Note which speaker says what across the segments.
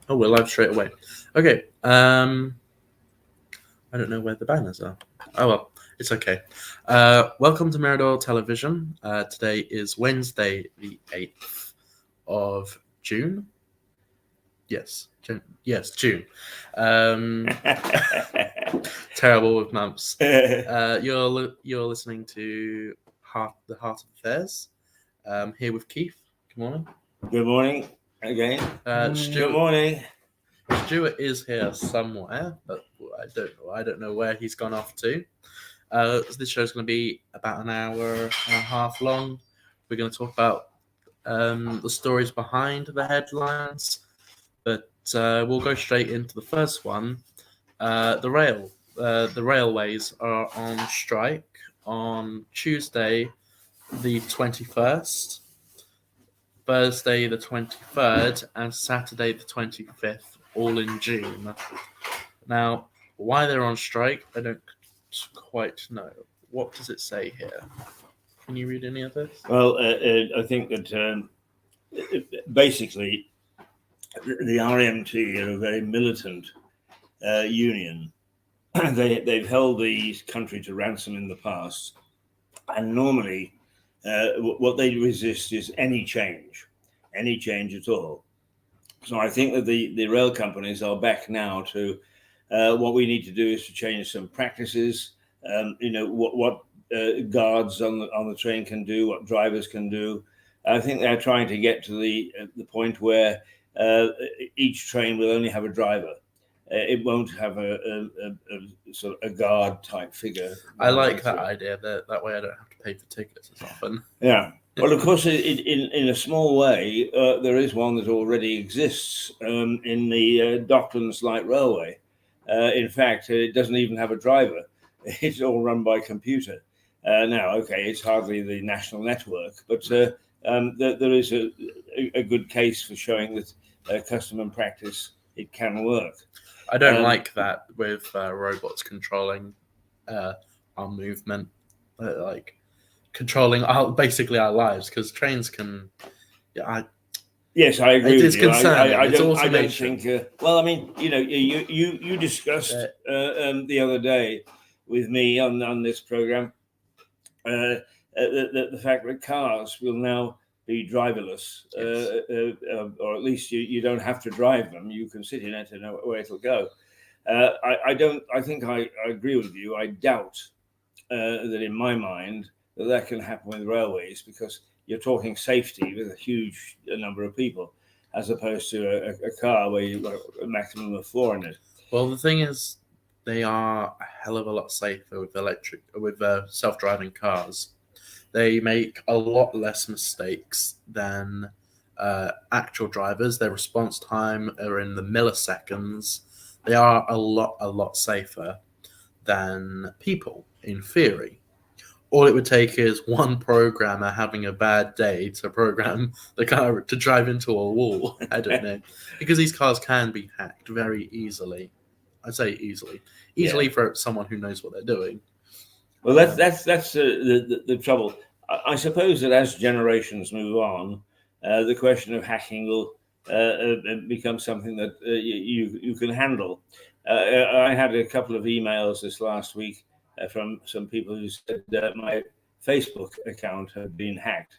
Speaker 1: Oh, we're live straight away. Okay. I don't know where the banners are. Oh well, it's okay. Welcome to Mirador Television. Today is Wednesday, the 8th of June. Yes, June. Yes, June. Terrible with months. You're listening to the Heart of Affairs. Here with Keith. Good morning.
Speaker 2: Good morning again. Good morning.
Speaker 1: Stuart is here somewhere, but I don't know where he's gone off to. This show's going to be about an hour and a half long. We're going to talk about the stories behind the headlines, but we'll go straight into the first one. The railways are on strike on Tuesday, the 21st, Thursday the 23rd, and Saturday the 25th, all in June. Now, why they're on strike, I don't quite know. What does it say here? Can you read any of this?
Speaker 2: Well, I think that basically the RMT are a very militant union. They've held the country to ransom in the past, and normally what they resist is any change at all. So I think that the rail companies are back now to what we need to do is to change some practices. What guards on the train can do, what drivers can do. I think they're trying to get to the point where each train will only have a driver. It won't have a sort of a guard type figure.
Speaker 1: I like that idea. That way I don't have to pay for tickets as often.
Speaker 2: Yeah. Well, of course, in a small way, there is one that already exists in the Docklands Light Railway. In fact, it doesn't even have a driver. It's all run by computer. Now, okay, it's hardly the national network, but there is a good case for showing that custom and practice, it can work.
Speaker 1: I don't like that with robots controlling our movement, like controlling basically our lives, because trains can. Yeah,
Speaker 2: Yes, I agree with you. I don't think. Well, I mean, you discussed the other day with me on this program the fact that cars will now be driverless, yes. Or at least you don't have to drive them. You can sit in it and know where it'll go. I think I agree with you. I doubt that in my mind that can happen with railways, because you're talking safety with a huge number of people, as opposed to a car where you've got a maximum of 4 in it.
Speaker 1: Well, the thing is, they are a hell of a lot safer with self-driving cars. They make a lot less mistakes than actual drivers. Their response time are in the milliseconds. They are a lot safer than people, in theory. All it would take is one programmer having a bad day to program the car to drive into a wall. I don't know. Because these cars can be hacked very easily. I'd say easily for someone who knows what they're doing.
Speaker 2: Well, that's the trouble. I suppose that as generations move on, the question of hacking will become something that you can handle. I had a couple of emails this last week from some people who said my Facebook account had been hacked,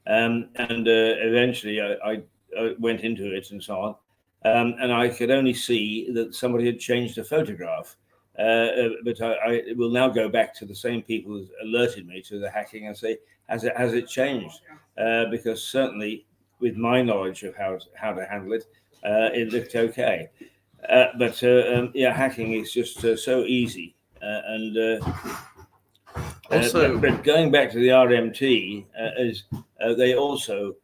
Speaker 2: and eventually I went into it and so on, and I could only see that somebody had changed a photograph. But I will now go back to the same people who alerted me to the hacking and say, has it changed? Because certainly, with my knowledge of how to handle it, it looked okay. But hacking is just so easy. Also, but going back to the RMT, they also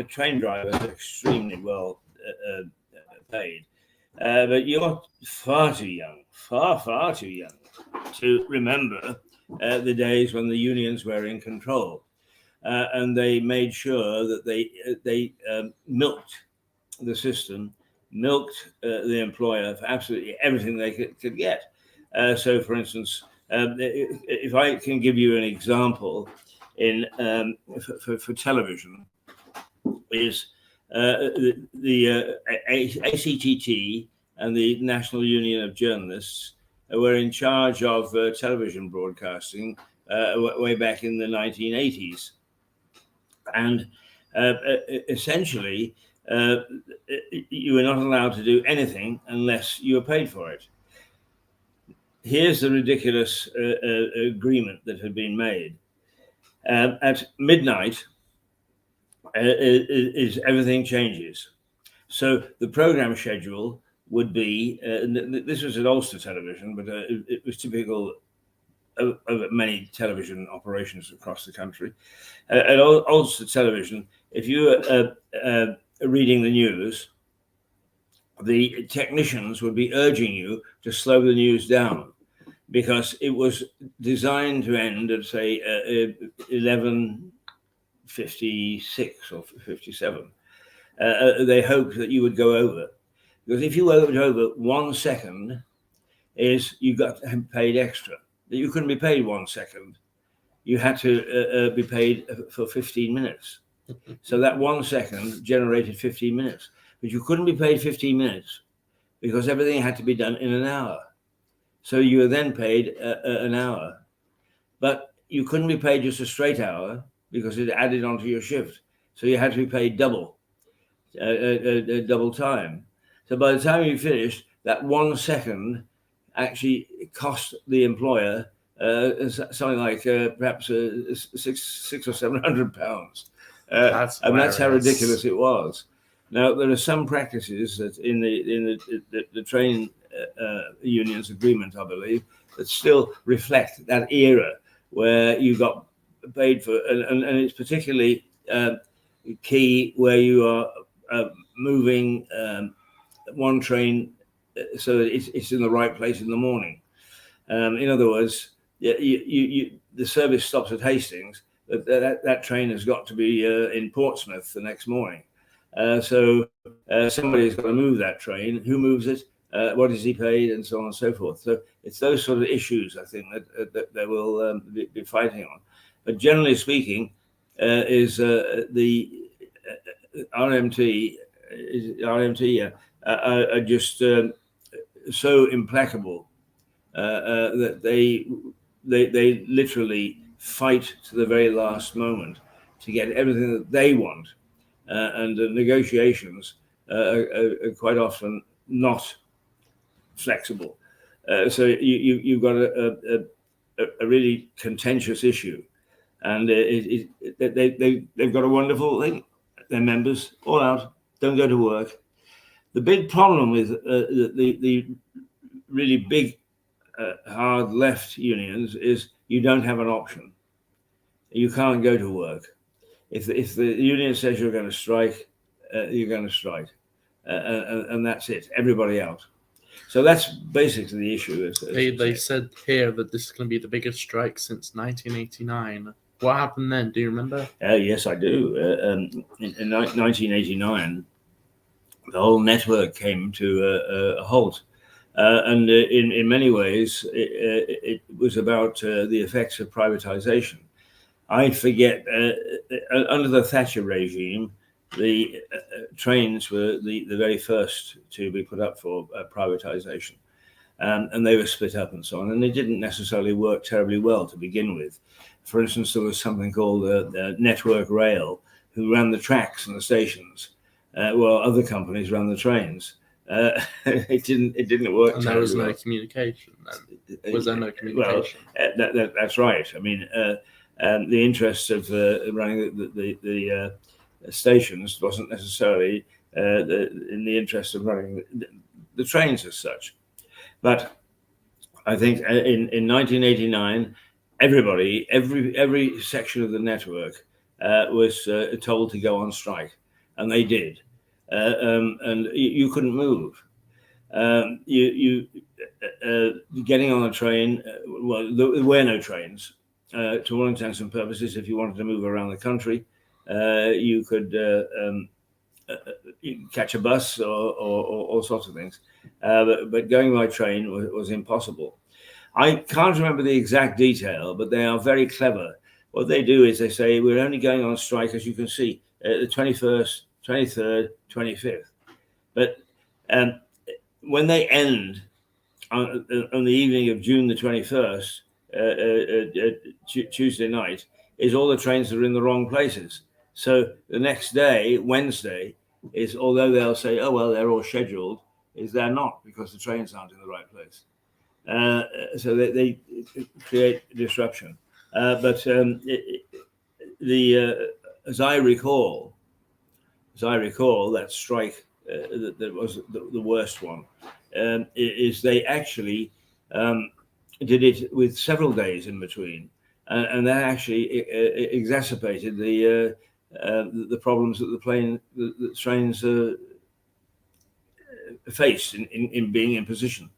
Speaker 2: train drivers are extremely well paid. But you're far too young to remember the days when the unions were in control, and they made sure that they milked the system, milked the employer for absolutely everything they could get. So, for instance, if I can give you an example for television, is the ACTT and the National Union of Journalists were in charge of television broadcasting way back in the 1980s. And essentially, you were not allowed to do anything unless you were paid for it. Here's the ridiculous agreement that had been made. At midnight, everything changes. So the program schedule would be, this was at Ulster Television, but it was typical of many television operations across the country. At Ulster Television, if you were reading the news, the technicians would be urging you to slow the news down because it was designed to end at, say, 11:56 or 57. They hoped that you would go over. Because if you went over 1 second, you got paid extra. You couldn't be paid 1 second. You had to be paid for 15 minutes. So that 1 second generated 15 minutes. But you couldn't be paid 15 minutes because everything had to be done in an hour. So you were then paid an hour. But you couldn't be paid just a straight hour because it added onto your shift. So you had to be paid double time. So by the time you finished, that 1 second actually cost the employer something like perhaps £600 or £700. And that's how ridiculous it was. Now there are some practices that in the train unions agreement, I believe, that still reflect that era where you got paid for, and it's particularly key where you are moving one train so that it's in the right place in the morning. In other words, the service stops at Hastings, but that train has got to be in Portsmouth the next morning. So somebody's got to move that train. Who moves it? What is he paid? And so on and so forth. So it's those sort of issues, I think, that they will be fighting on. But generally speaking, is the RMT are just so implacable that they literally fight to the very last moment to get everything that they want, and the negotiations are quite often not flexible. So you've got a really contentious issue, and they've got a wonderful thing. Their members all out, don't go to work. The big problem with the really big hard left unions is you don't have an option. You can't go to work. If the union says you're going to strike, you're going to strike, and that's it. Everybody out. So that's basically the issue.
Speaker 1: They said here that this is going to be the biggest strike since 1989. What happened then? Do you remember?
Speaker 2: Yes, I do. In 1989, the whole network came to a halt. And in many ways, it was about the effects of privatization. I forget, under the Thatcher regime, the trains were the very first to be put up for privatization. And they were split up and so on. And they didn't necessarily work terribly well to begin with. For instance, there was something called Network Rail, who ran the tracks and the stations, while other companies ran the trains. It didn't work.
Speaker 1: And there was no communication then. Was there no communication?
Speaker 2: Well, that's right. I mean, the interests of running the stations wasn't necessarily in the interest of running the trains as such. But I think in 1989, every section of the network was told to go on strike, and they did. And you couldn't move. Getting on a train, well, there were no trains. To all intents and purposes, if you wanted to move around the country, you could catch a bus or all sorts of things. But going by train was impossible. I can't remember the exact detail, but they are very clever. What they do is they say, we're only going on strike, as you can see, the 21st, 23rd, 25th. But when they end on the evening of June the 21st, Tuesday night, is all the trains are in the wrong places. So the next day, Wednesday, is, although they'll say, oh, well, they're all scheduled, is they're not, because the trains aren't in the right place. So they create disruption. But as I recall, that strike that was the worst one, is they actually did it with several days in between, and that actually exacerbated the problems that the trains faced in being in position.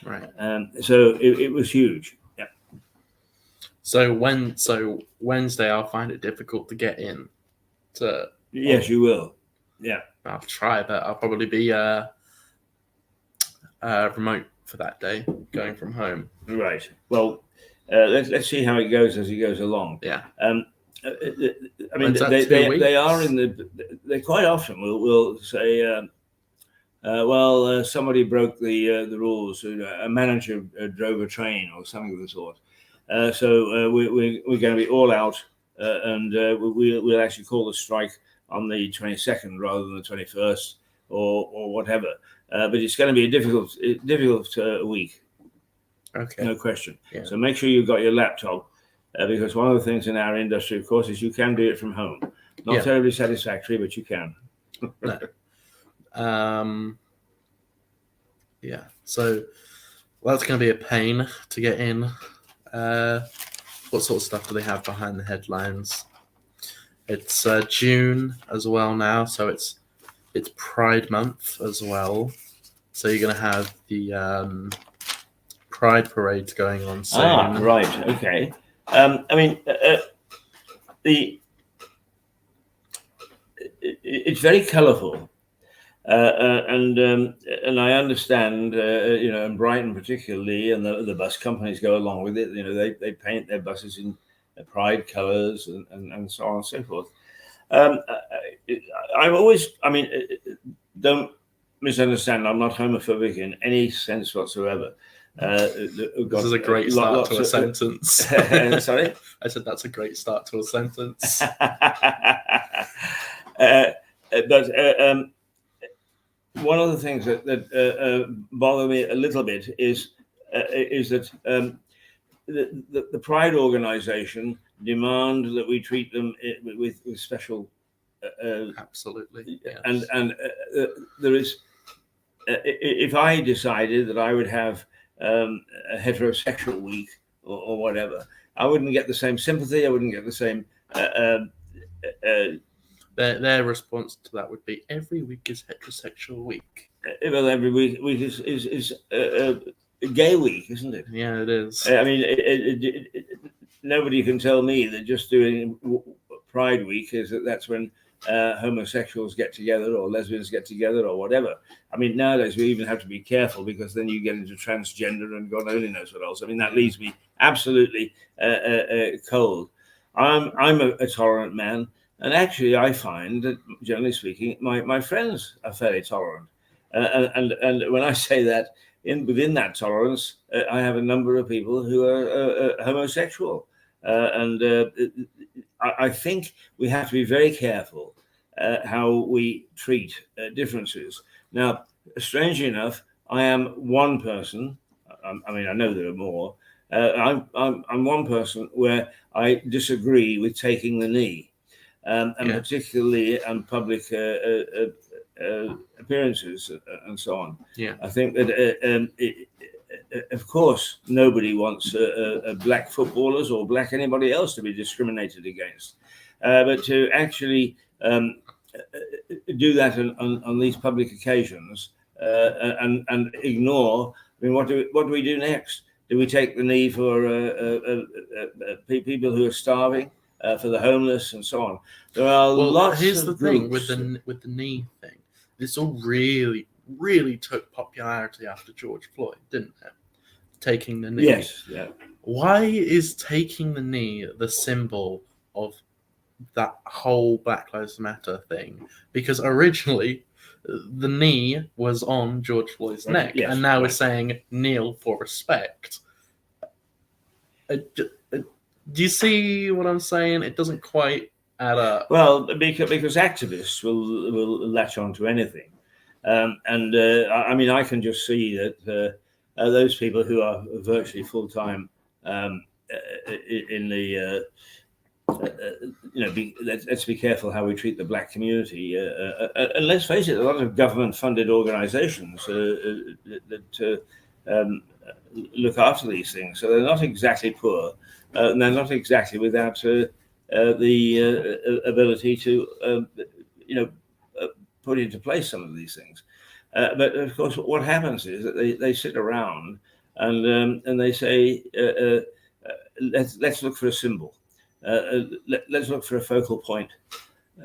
Speaker 1: Right.
Speaker 2: So it was huge. Yeah.
Speaker 1: So Wednesday, I'll find it difficult to get in.
Speaker 2: Yes, you will. Yeah.
Speaker 1: I'll try, but I'll probably be remote for that day, going from home.
Speaker 2: Right. Well, let's see how it goes as he goes along.
Speaker 1: Yeah.
Speaker 2: I mean, they are in the. They quite often will say, well, somebody broke the rules. A manager drove a train or something of the sort. So we're going to be all out, and we'll actually call the strike on the 22nd rather than the 21st or whatever. But it's going to be a difficult week.
Speaker 1: Okay.
Speaker 2: No question.
Speaker 1: Yeah. So
Speaker 2: make sure you've got your laptop, because one of the things in our industry, of course, is you can do it from home. Not terribly satisfactory, but you can.
Speaker 1: No. Yeah. So that's going to be a pain to get in. What sort of stuff do they have behind the headlines? It's June as well now, so it's Pride Month as well. So you're going to have the Pride parades going on soon.
Speaker 2: Ah, right. Okay. I mean, it's very colourful, and I understand, in Brighton particularly, and the bus companies go along with it. They paint their buses in Pride colours and so on and so forth. Don't misunderstand. I'm not homophobic in any sense whatsoever.
Speaker 1: This is a great start to a sentence.
Speaker 2: Sorry?
Speaker 1: I said that's a great start to a sentence.
Speaker 2: But one of the things that bother me a little bit is that the Pride organisation demand that we treat them with special.
Speaker 1: Absolutely. Yes.
Speaker 2: And there is. If I decided that I would have a heterosexual week or whatever, I wouldn't get the same sympathy. I wouldn't get the same.
Speaker 1: Their response to that would be, every week is heterosexual week.
Speaker 2: Well, every week is a gay week, isn't it?
Speaker 1: Yeah, it is.
Speaker 2: I mean, nobody can tell me that just doing Pride Week that's when homosexuals get together or lesbians get together or whatever. I mean, nowadays we even have to be careful, because then you get into transgender and God only knows what else. I mean, that leaves me absolutely cold. I'm a tolerant man, and actually I find that, generally speaking, my friends are fairly tolerant. And when I say that, within that tolerance, I have a number of people who are homosexual. I think we have to be very careful how we treat differences. Now, strangely enough, I am one person. I mean, I know there are more. I'm one person where I disagree with taking the knee, and particularly on public appearances and so on.
Speaker 1: Yeah,
Speaker 2: I think that of course nobody wants black footballers or black anybody else to be discriminated against, but to actually do that on these public occasions and ignore. I mean, what do we do next? Do we take the knee for people who are starving, for the homeless, and so on? There are lots.
Speaker 1: Here's
Speaker 2: of
Speaker 1: the thing with the knee thing. This all really took popularity after George Floyd, didn't it? Taking the knee.
Speaker 2: Yes. Yeah.
Speaker 1: Why is taking the knee the symbol of that whole Black Lives Matter thing, because originally the knee was on George Floyd's neck,
Speaker 2: Yes,
Speaker 1: and now we're
Speaker 2: right.
Speaker 1: saying kneel for respect. Do you see what I'm saying? It doesn't quite add up.
Speaker 2: Well, because activists will latch on to anything, I mean, I can just see that those people who are virtually full time in the let's be careful how we treat the black community. And let's face it, a lot of government-funded organisations that look after these things, so they're not exactly poor, and they're not exactly without the ability to, put into place some of these things. But of course, what happens is that they sit around and they say, let's look for a symbol. Let's look for a focal point.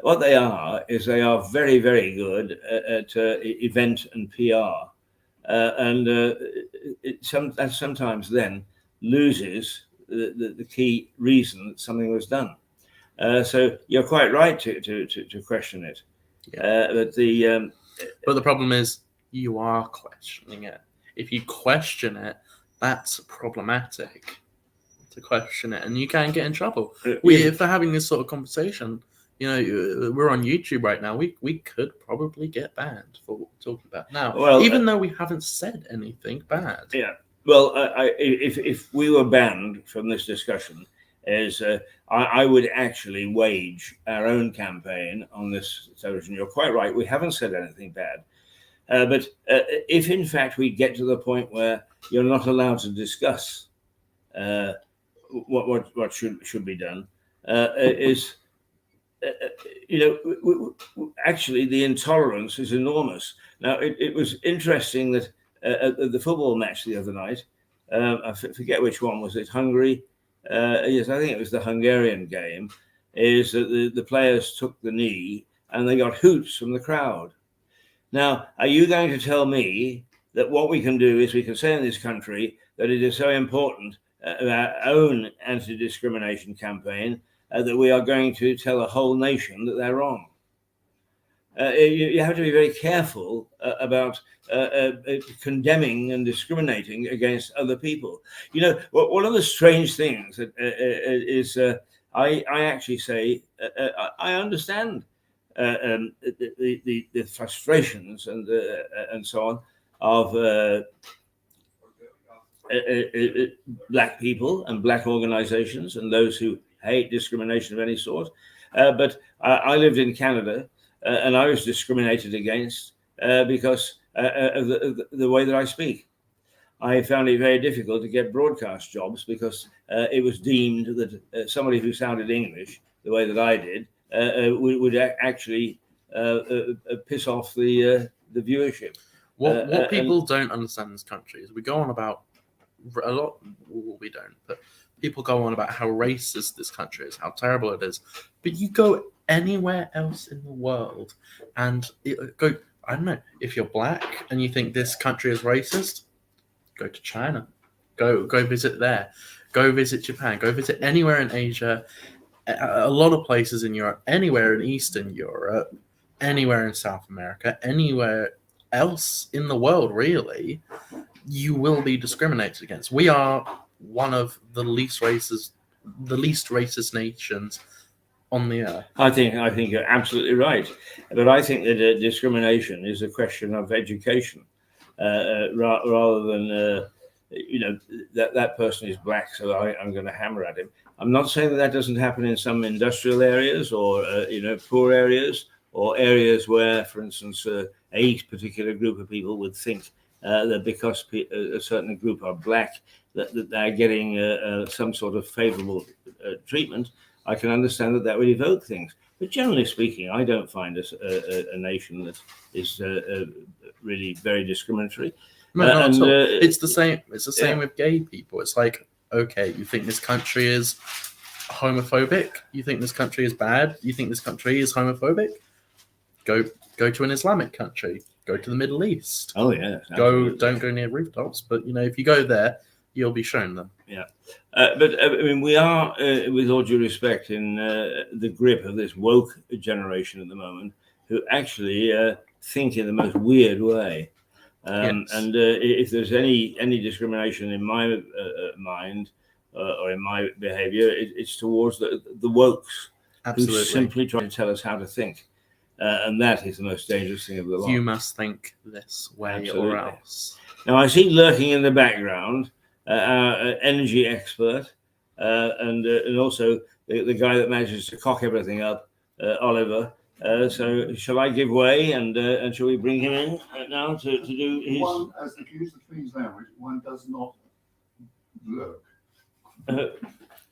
Speaker 2: What they are is they are very, very good at event and PR, that sometimes then loses the key reason that something was done. So you're quite right to question it. Yeah.
Speaker 1: But the problem is you are questioning it. If you question it, that's problematic. To question it, and you can get in trouble. If they're having this sort of conversation, we're on YouTube right now. We could probably get banned for what we're talking about now, even though we haven't said anything bad.
Speaker 2: Yeah. Well, if we were banned from this discussion, I would actually wage our own campaign on this television. You're quite right. We haven't said anything bad. But if in fact we get to the point where you're not allowed to discuss what should be done, actually the intolerance is enormous. Now it was interesting that at the football match the other night, I forget which one was it, Hungary. Yes, I think it was the Hungarian game. Is that the players took the knee and they got hoots from the crowd. Now, are you going to tell me that what we can do is we can say in this country that it is so important our own anti-discrimination campaign that we are going to tell a whole nation that they're wrong? You have to be very careful about condemning and discriminating against other people. One of the strange things is I actually say I understand the frustrations and so on of black people and black organizations and those who hate discrimination of any sort. But I lived in Canada and I was discriminated against because of the way that I speak. I found it very difficult to get broadcast jobs because it was deemed that somebody who sounded English the way that I did would actually piss off the viewership.
Speaker 1: What people don't understand in this country is we go on about a lot. Well, we don't, but people go on about how racist this country is, how terrible it is. But you go anywhere else in the world, and I don't know, if you're black and you think this country is racist, go to China, go visit there, go visit Japan, go visit anywhere in Asia, a lot of places in Europe, anywhere in Eastern Europe, anywhere in South America, anywhere else in the world, really, you will be discriminated against. We are one of the least racist nations on the earth.
Speaker 2: I think you're absolutely right, but I think that discrimination is a question of education rather than that person is black, so I'm going to hammer at him. I'm not saying that doesn't happen in some industrial areas or poor areas or areas where, for instance, a particular group of people would think that because a certain group are black that they're getting some sort of favourable treatment. I can understand that would evoke things, but generally speaking, I don't find us a nation that is really very discriminatory.
Speaker 1: No, not at all. It's the same. It's the same with gay people. It's like, okay, you think this country is homophobic? You think this country is bad? You think this country is homophobic? Go to an Islamic country. Go to the Middle East.
Speaker 2: Oh yeah.
Speaker 1: Don't go near rooftops. But if you go there, you'll be shown them.
Speaker 2: But I mean, we are, with all due respect, in the grip of this woke generation at the moment, who actually think in the most weird way.
Speaker 1: Yes.
Speaker 2: And if there's any discrimination in my mind or in my behaviour, it's towards the wokes
Speaker 1: Absolutely.
Speaker 2: who simply try to tell us how to think. And that is the most dangerous thing of the lot.
Speaker 1: You must think this way
Speaker 2: Absolutely.
Speaker 1: or else.
Speaker 2: Now, I see lurking in the background our energy expert and also the guy that manages to cock everything up, Oliver. So shall I give way and shall we bring him in now to do his...
Speaker 3: One, as the use of the Queen's language, one does not lurk.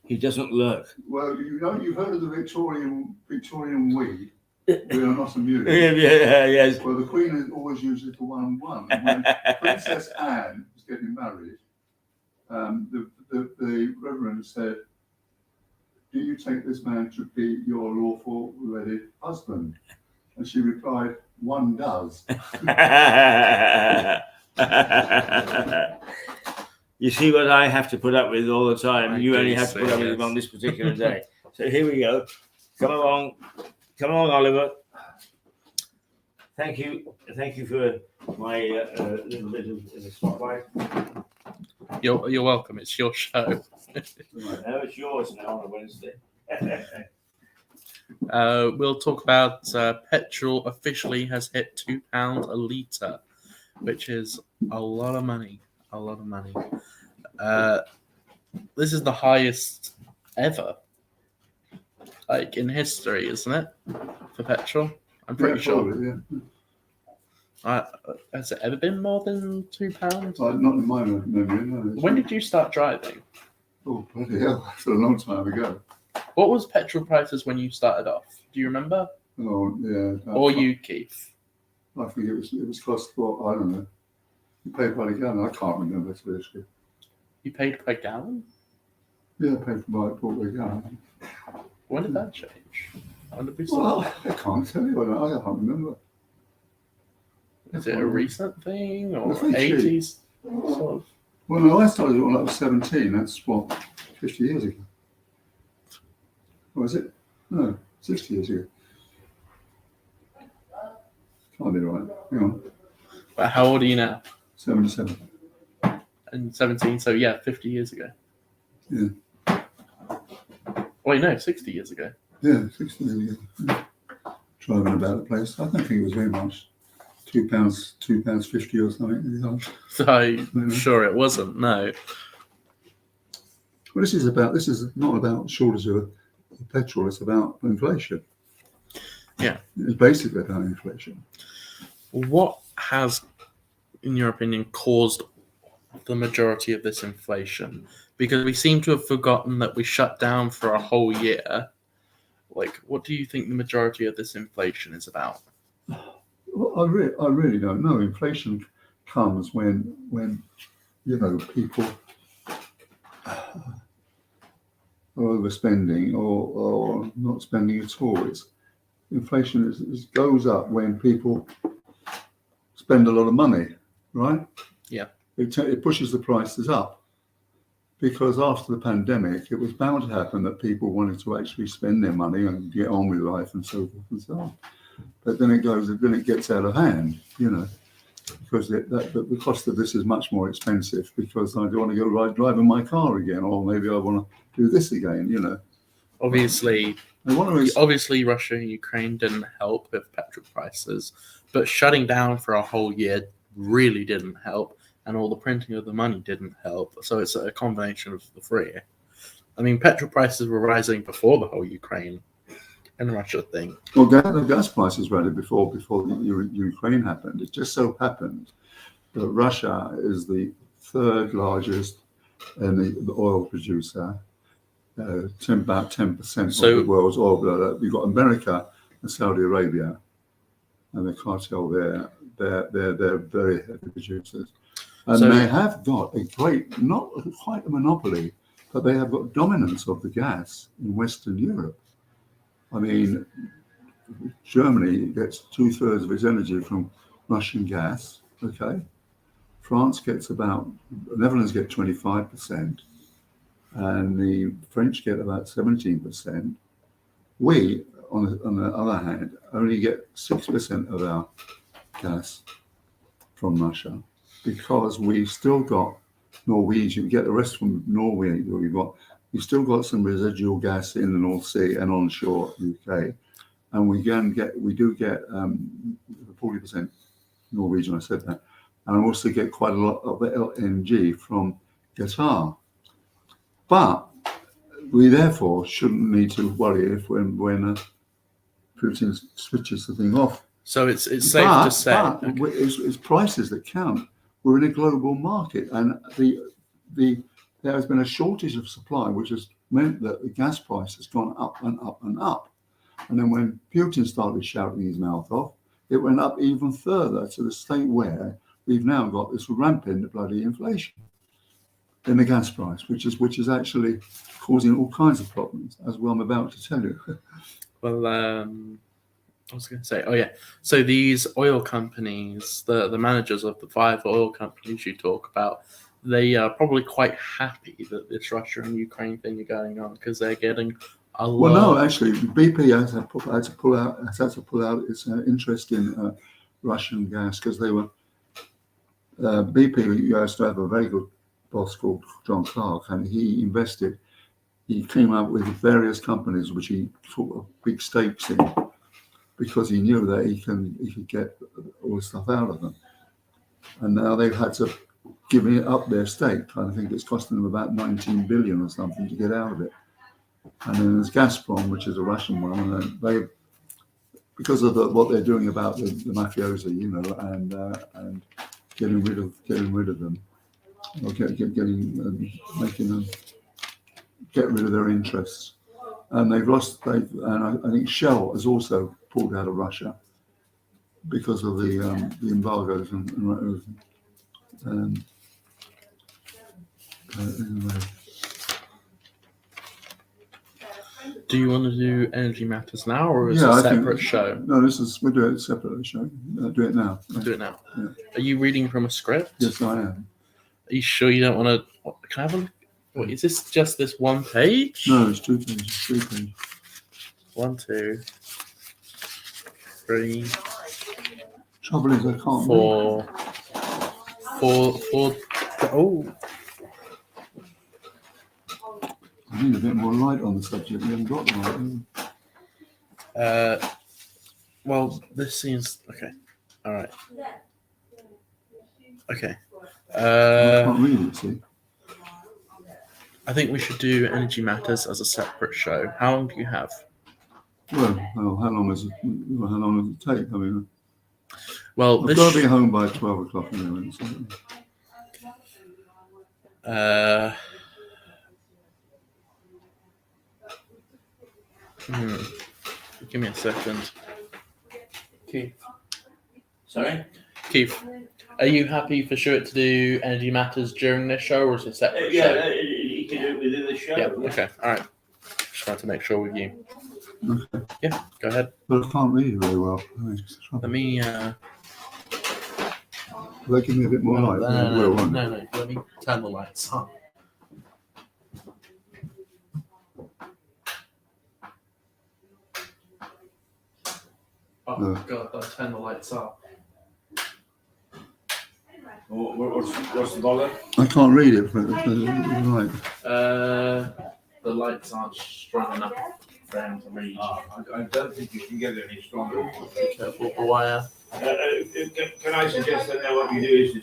Speaker 2: He doesn't lurk.
Speaker 3: Well, you know, you've heard of the Victorian we. We are not amused.
Speaker 2: Yes.
Speaker 3: Well, the Queen has always used it for 1-1. And when Princess Anne was getting married, the Reverend said, "Do you take this man to be your lawful wedded husband?" And she replied, "One does."
Speaker 2: You see what I have to put up with all the time. You only have to put up with
Speaker 1: yes.
Speaker 2: it on this particular day. So here we go. Come along, Oliver. Thank you for my little bit of the spotlight.
Speaker 1: You're welcome. It's your show.
Speaker 2: No, it's yours now on a Wednesday.
Speaker 1: We'll talk about petrol officially has hit £2 a litre, which is a lot of money. A lot of money. This is the highest ever, like in history, isn't it? For petrol, I'm pretty sure.
Speaker 3: Probably, yeah.
Speaker 1: Has it ever been more than £2?
Speaker 3: Not in my memory, no.
Speaker 1: When did you start driving?
Speaker 3: Oh, bloody hell, that's a long time ago.
Speaker 1: What was petrol prices when you started off? Do you remember?
Speaker 3: Oh, yeah.
Speaker 1: Or you, Keith?
Speaker 3: I think it was cost what, I don't know. You paid by the gallon. I can't remember, seriously.
Speaker 1: You paid per gallon?
Speaker 3: Yeah, I paid by the gallon.
Speaker 1: When did that change? When did we
Speaker 3: Well,
Speaker 1: start?
Speaker 3: I can't tell you. I can't remember.
Speaker 1: Is it a recent thing or
Speaker 3: I think
Speaker 1: 80s? Sort of?
Speaker 3: Well, no, I started when I was 17. That's what, 50 years ago. Was it? No, 60 years ago. Can't be right. Hang on.
Speaker 1: But how old are you now?
Speaker 3: 77.
Speaker 1: And 17, so yeah, 50 years ago.
Speaker 3: Yeah.
Speaker 1: Wait, no, 60 years ago.
Speaker 3: Yeah, 60 years ago. Yeah. Driving about the place. I don't think it was very much. £2.50 or something.
Speaker 1: So I'm sure it wasn't, no.
Speaker 3: Well, this is not about shortage of petrol, it's about inflation.
Speaker 1: Yeah.
Speaker 3: It's basically about inflation.
Speaker 1: What has, in your opinion, caused the majority of this inflation? Because we seem to have forgotten that we shut down for a whole year. Like, what do you think the majority of this inflation is about?
Speaker 3: Well, I really don't know. Inflation comes when people are overspending or not spending at all. Inflation goes up when people spend a lot of money, right?
Speaker 1: Yeah.
Speaker 3: It pushes the prices up because after the pandemic, it was bound to happen that people wanted to actually spend their money and get on with life and so forth and so on. But then it gets out of hand, because the cost of this is much more expensive because I don't want to go driving my car again, or maybe I want to do this again,
Speaker 1: Obviously, Russia and Ukraine didn't help with petrol prices, but shutting down for a whole year really didn't help, and all the printing of the money didn't help. So it's a combination of the three. I mean, petrol prices were rising before the whole Ukraine and Russia thing.
Speaker 3: Well, the gas prices rallied before the Ukraine happened. It just so happened that Russia is the third largest the oil producer, about 10% of the world's oil. You've got America and Saudi Arabia, and the cartel there. They're very heavy producers, and they have got a great, not quite a monopoly, but they have got dominance of the gas in Western Europe. I mean, Germany gets 2/3 of its energy from Russian gas, okay? France gets about, the Netherlands get 25%, and the French get about 17%. We, on the other hand, only get 6% of our gas from Russia because we've still got Norwegian. We get the rest from Norway. We've still got some residual gas in the North Sea and onshore UK, and we do get 40% Norwegian. I said that, and also get quite a lot of LNG from Qatar. But we therefore shouldn't need to worry if when Putin switches the thing off.
Speaker 1: So it's safe to say
Speaker 3: it's prices that count. We're in a global market, and there has been a shortage of supply, which has meant that the gas price has gone up and up and up. And then when Putin started shouting his mouth off, it went up even further to the state where we've now got this rampant bloody inflation in the gas price, which is actually causing all kinds of problems, as well I'm about to tell you.
Speaker 1: Well, I was going to say, oh yeah. So these oil companies, the managers of the 5 oil companies you talk about, they are probably quite happy that this Russia and Ukraine thing is going on because they're getting a lot.
Speaker 3: Well, no, actually, BP had to pull out its interest in Russian gas because they were BP used to have a very good boss called John Clark, and he came up with various companies which he took big stakes in because he knew that he could get all the stuff out of them. And now they've had to give up their stake. I think it's costing them about 19 billion or something to get out of it. And then there's Gazprom, which is a Russian one, and they, because of what they're doing about the mafiosi, and getting rid of them, or making them get rid of their interests. And they've lost. And I think Shell has also pulled out of Russia because of the embargoes and anyway.
Speaker 1: Do you want to do Energy Matters now, or is it a separate show?
Speaker 3: No, we'll do it separately. Show. Do it now.
Speaker 1: Do it now.
Speaker 3: Yeah.
Speaker 1: Are you reading from a script?
Speaker 3: Yes, I am.
Speaker 1: Are you sure you don't want to? Can I have a look? What, is this just this one page?
Speaker 3: No, it's 2 pages, 3 pages.
Speaker 1: 1, 2, 3.
Speaker 3: Trouble is, I can't.
Speaker 1: 4. 4. Oh.
Speaker 3: I need a bit more light on the subject. We haven't got the light.
Speaker 1: Well, this seems okay. All right. Okay.
Speaker 3: I can't read it. See.
Speaker 1: I think we should do Energy Matters as a separate show. How long do you have?
Speaker 3: Well, how long does it take? I mean,
Speaker 1: well,
Speaker 3: I've got to be home by 12 o'clock anyway. So.
Speaker 1: Give me a second. Keith.
Speaker 2: Sorry?
Speaker 1: Keith, are you happy for Stuart to do Energy Matters during this show, or is it a separate show?
Speaker 2: Yeah, you can do it within the show.
Speaker 1: Yeah, okay, all right. Just wanted to make sure with you.
Speaker 3: Okay.
Speaker 1: Yeah, go ahead.
Speaker 3: But I can't read it very well.
Speaker 1: Let me...
Speaker 3: Will they give me a bit more light?
Speaker 1: No. Let me turn the lights on. Oh, no. God, I'll turn the lights off.
Speaker 2: What's the bother?
Speaker 3: I can't read it for the light.
Speaker 1: The lights aren't strong enough for him to read.
Speaker 2: I don't think you can get it any stronger.
Speaker 1: Careful, the wire.
Speaker 2: Can I suggest that now what we do is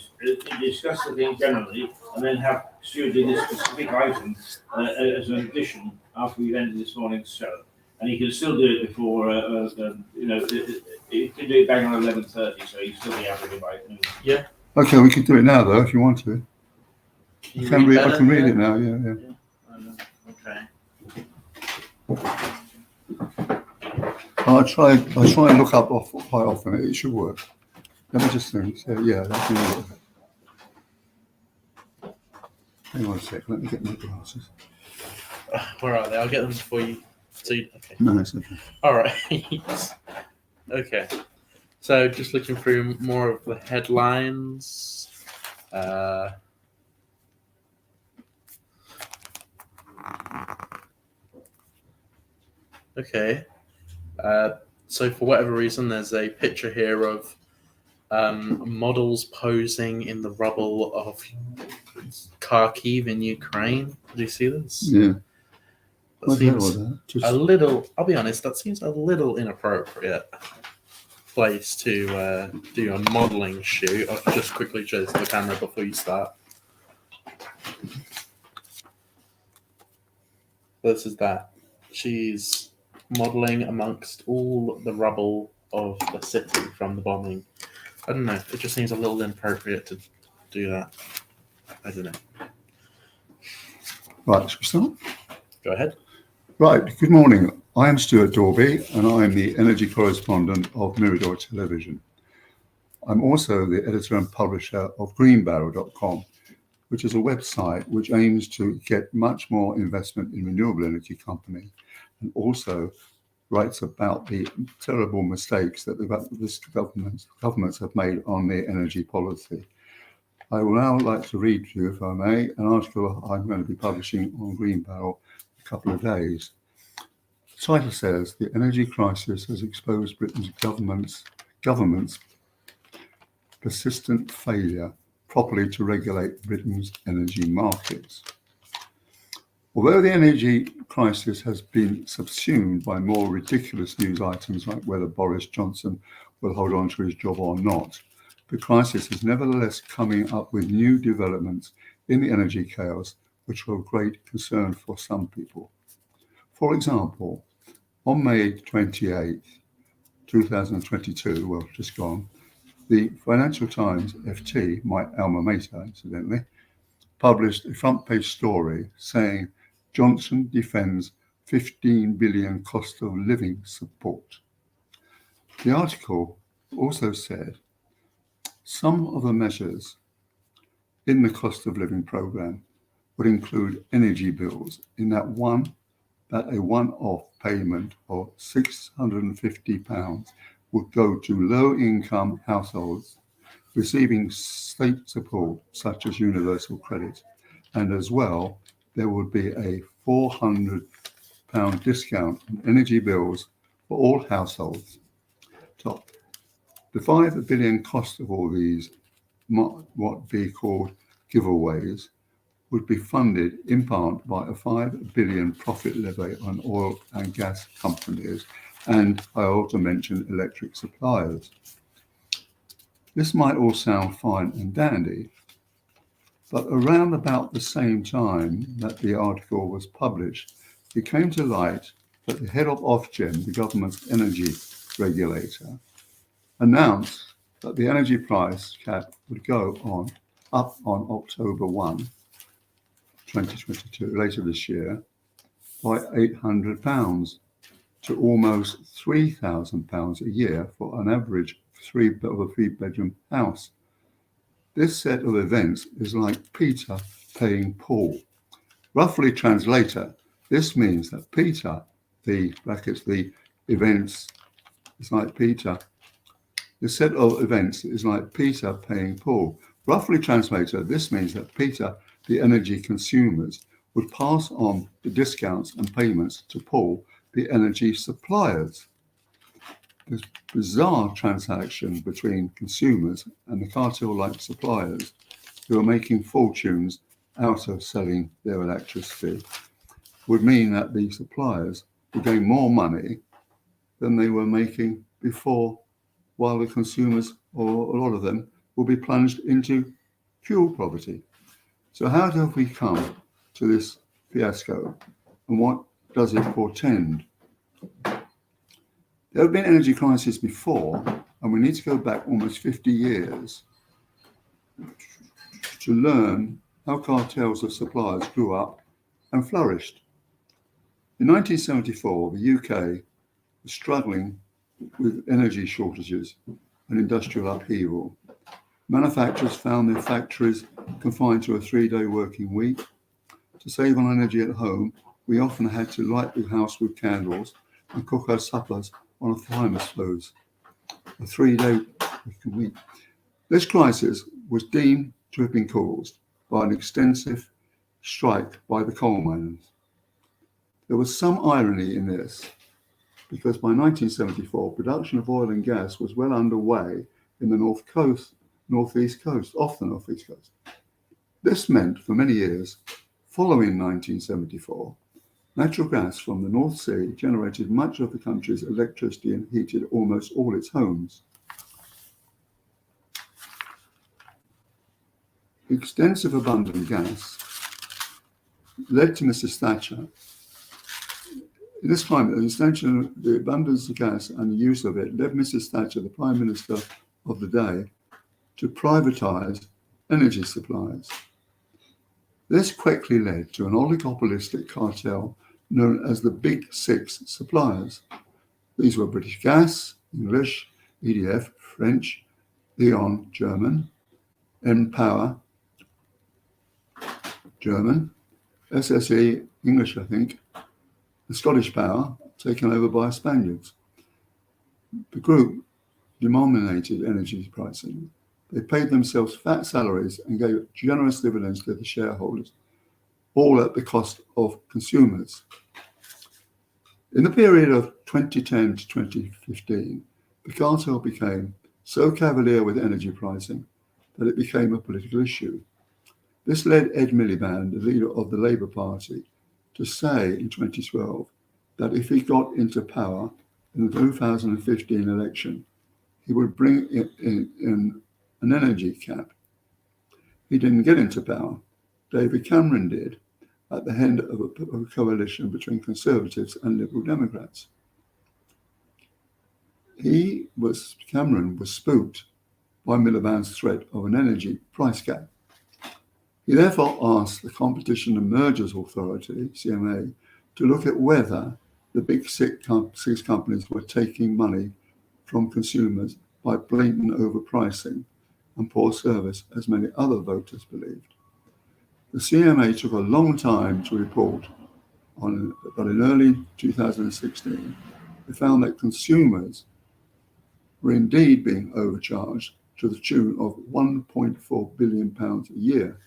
Speaker 2: discuss the thing generally and then have Stuart do this specific item as an addition after we've ended this morning's show? And he can still do it before, he can do it back on 11:30, so he's still be out of it by noon.
Speaker 1: Yeah.
Speaker 3: Okay, we can do it now though, if you want to. I can read it now. Yeah.
Speaker 1: Okay.
Speaker 3: I'll try and look up quite often. It should work. Let me just think. So, yeah, that can work. Hang on a sec. Let me get my glasses.
Speaker 1: Where are they? I'll get them for you. Okay.
Speaker 3: No, it's okay.
Speaker 1: All right. Okay. So just looking through more of the headlines. Okay. So for whatever reason, there's a picture here of models posing in the rubble of Kharkiv in Ukraine. Do you see this?
Speaker 3: Yeah.
Speaker 1: That seems a little. I'll be honest. That seems a little inappropriate place to do a modelling shoot. I'll just quickly show this to the camera before you start. This is that. She's modelling amongst all the rubble of the city from the bombing. I don't know. It just seems a little inappropriate to do that. I don't know.
Speaker 3: Right, shall we start?
Speaker 1: Go ahead.
Speaker 3: Right, good morning. I am Stuart Dorby and I am the energy correspondent of Mirador Television. I'm also the editor and publisher of greenbarrel.com, which is a website which aims to get much more investment in renewable energy companies and also writes about the terrible mistakes that the governments have made on their energy policy. I would now like to read to you, if I may, an article I'm going to be publishing on Green Barrel in a couple of days. The title says, "The energy crisis has exposed Britain's government's persistent failure properly to regulate Britain's energy markets." Although the energy crisis has been subsumed by more ridiculous news items like whether Boris Johnson will hold on to his job or not, the crisis is nevertheless coming up with new developments in the energy chaos which are of great concern for some people. For example, on May 28, 2022, well, just gone, the Financial Times FT, my alma mater, incidentally, published a front-page story saying Johnson defends 15 billion cost of living support. The article also said some of the measures in the cost of living programme would include energy bills in that a one-off payment of £650 would go to low-income households receiving state support such as universal credit, and as well there would be a £400 discount on energy bills for all households. Top. The £5 billion cost of all these, what be called giveaways, would be funded in part by a £5 billion profit levy on oil and gas companies, and I also mentioned electric suppliers. This might all sound fine and dandy, but around about the same time that the article was published, it came to light that the head of Ofgem, the government's energy regulator, announced that the energy price cap would go up on October 1, 2022, later this year, by £800 to almost £3,000 a year for an average of a three-bedroom house. This set of events is like Peter paying Paul. Roughly translated, this means that Peter, the events, is like Peter. The set of events is like Peter paying Paul. Roughly translated, this means that Peter, the energy consumers, would pass on the discounts and payments to Paul, the energy suppliers. This bizarre transaction between consumers and the cartel-like suppliers who are making fortunes out of selling their electricity would mean that the suppliers would gain more money than they were making before, while the consumers, or a lot of them, will be plunged into fuel poverty. So how have we come to this fiasco, and what does it portend? There have been energy crises before, and we need to go back almost 50 years to learn how cartels of suppliers grew up and flourished. In 1974, the UK was struggling with energy shortages and industrial upheaval. Manufacturers found their factories confined to a 3-day working week. To save on energy at home, we often had to light the house with candles and cook our suppers on a thermos hose. A 3-day working week. This crisis was deemed to have been caused by an extensive strike by the coal miners. There was some irony in this, because by 1974, production of oil and gas was well underway in the northeast coast, off the northeast coast. This meant for many years, following 1974, natural gas from the North Sea generated much of the country's electricity and heated almost all its homes. Extensive abundant gas led to Mrs. Thatcher. In this climate, the abundance of gas and the use of it led Mrs. Thatcher, the Prime Minister of the day, to privatise energy supplies. This quickly led to an oligopolistic cartel known as the Big Six suppliers. These were British Gas, English, EDF, French, E.ON, German, Npower, German, SSE, English, I think, the Scottish Power, taken over by Spaniards. The group denominated energy pricing. They paid themselves fat salaries and gave generous dividends to the shareholders, all at the cost of consumers. In the period of 2010 to 2015, the cartel became so cavalier with energy pricing that it became a political issue. This led Ed Miliband, the leader of the Labour Party, to say in 2012 that if he got into power in the 2015 election, he would bring in an energy cap. He didn't get into power. David Cameron did, at the head of a coalition between Conservatives and Liberal Democrats. Cameron was spooked by Miliband's threat of an energy price cap. He therefore asked the Competition and Mergers Authority, CMA, to look at whether the Big Six companies were taking money from consumers by blatant overpricing and poor service, as many other voters believed. The CMA took a long time to report on, but in early 2016, they found that consumers were indeed being overcharged to the tune of £1.4 billion a year.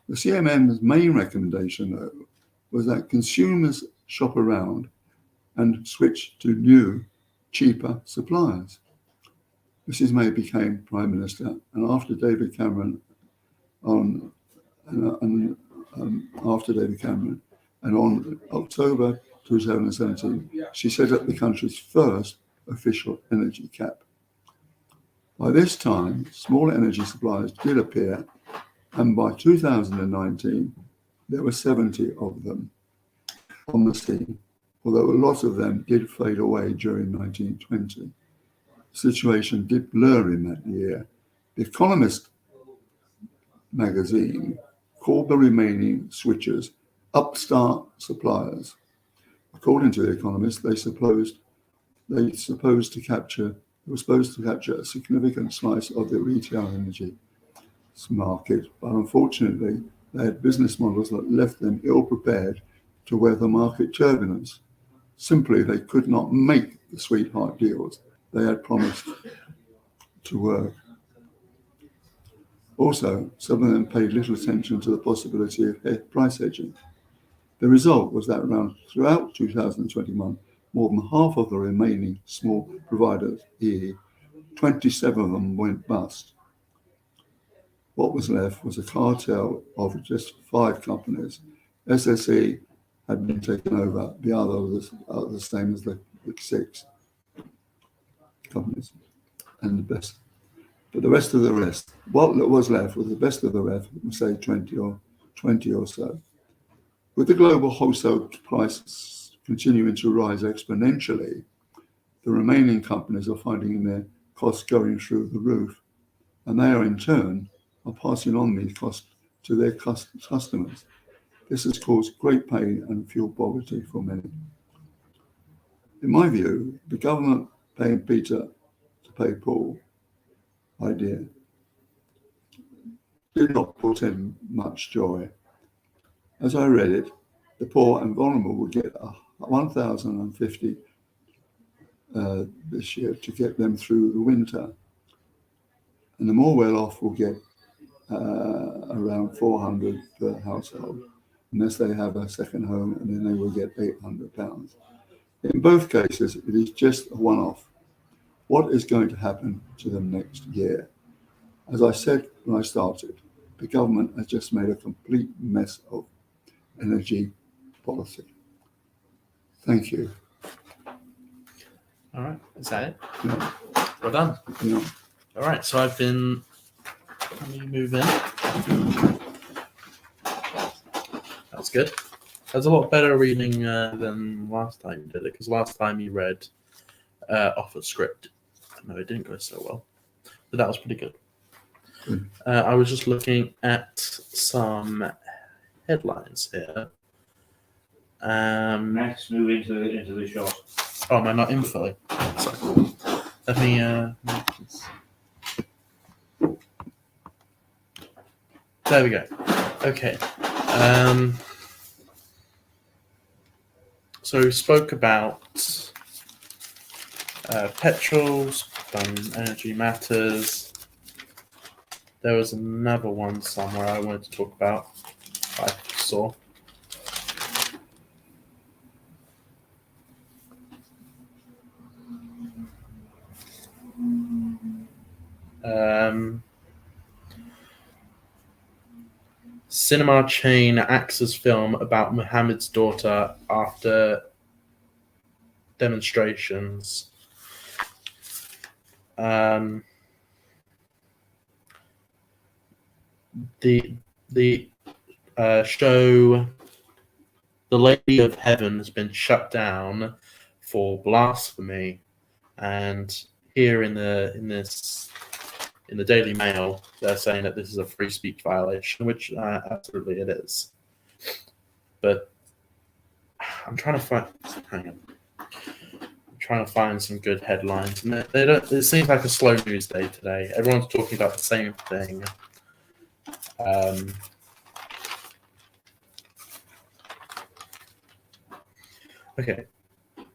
Speaker 3: The CMM's main recommendation, though, was that consumers shop around and switch to new, cheaper suppliers. Mrs. May became Prime Minister, and after David Cameron, on October 2017, she set up the country's first official energy cap. By this time, small energy suppliers did appear, and by 2019, there were 70 of them on the scene, although a lot of them did fade away during 1920. The situation did blur in that year. The Economist magazine called the remaining switchers upstart suppliers. According to The Economist, they were supposed to capture a significant slice of the retail energy market, but unfortunately, they had business models that left them ill-prepared to weather market turbulence. Simply, they could not make the sweetheart deals they had promised to work. Also, some of them paid little attention to the possibility of price hedging. The result was that throughout 2021, more than half of the remaining small providers, 27 of them, went bust. What was left was a cartel of just 5 companies. SSE had been taken over, the others are the same as the Big Six companies, and the best. But the rest, what was left was the best of the rest, say 20 or so. With the global wholesale prices continuing to rise exponentially, the remaining companies are finding their costs going through the roof, and they are in turn passing on these costs to their customers. This has caused great pain and fueled poverty for many. In my view, the government paying Peter to pay Paul idea did not portend much joy. As I read it, the poor and vulnerable would get 1,050 this year to get them through the winter, and the more well-off will get around 400 per household, unless they have a second home, and then they will get £800. In both cases, it is just a one-off. What is going to happen to them next year? As I said when I started, the government has just made a complete mess of energy policy. Thank you.
Speaker 1: All right, is that it?
Speaker 3: Yeah.
Speaker 1: Well done.
Speaker 3: Yeah.
Speaker 1: All right, so I've been. Let me move in. That's good. That's a lot better reading than last time you did it, because last time you read off a script. No, it didn't go so well, but that was pretty good. I was just looking at some headlines here.
Speaker 2: Max, move into the shot.
Speaker 1: Oh, am I not in fully? Sorry. Let me. There we go. Okay. So we spoke about petrols, done energy matters. There was another one somewhere I wanted to talk about. I saw. Cinema chain axes film about Muhammad's daughter after demonstrations. The show The Lady of Heaven has been shut down for blasphemy, and here in the Daily Mail, they're saying that this is a free speech violation, which absolutely it is. But I'm trying to find. Hang on. I'm trying to find some good headlines, and they don't. It seems like a slow news day today. Everyone's talking about the same thing. Okay.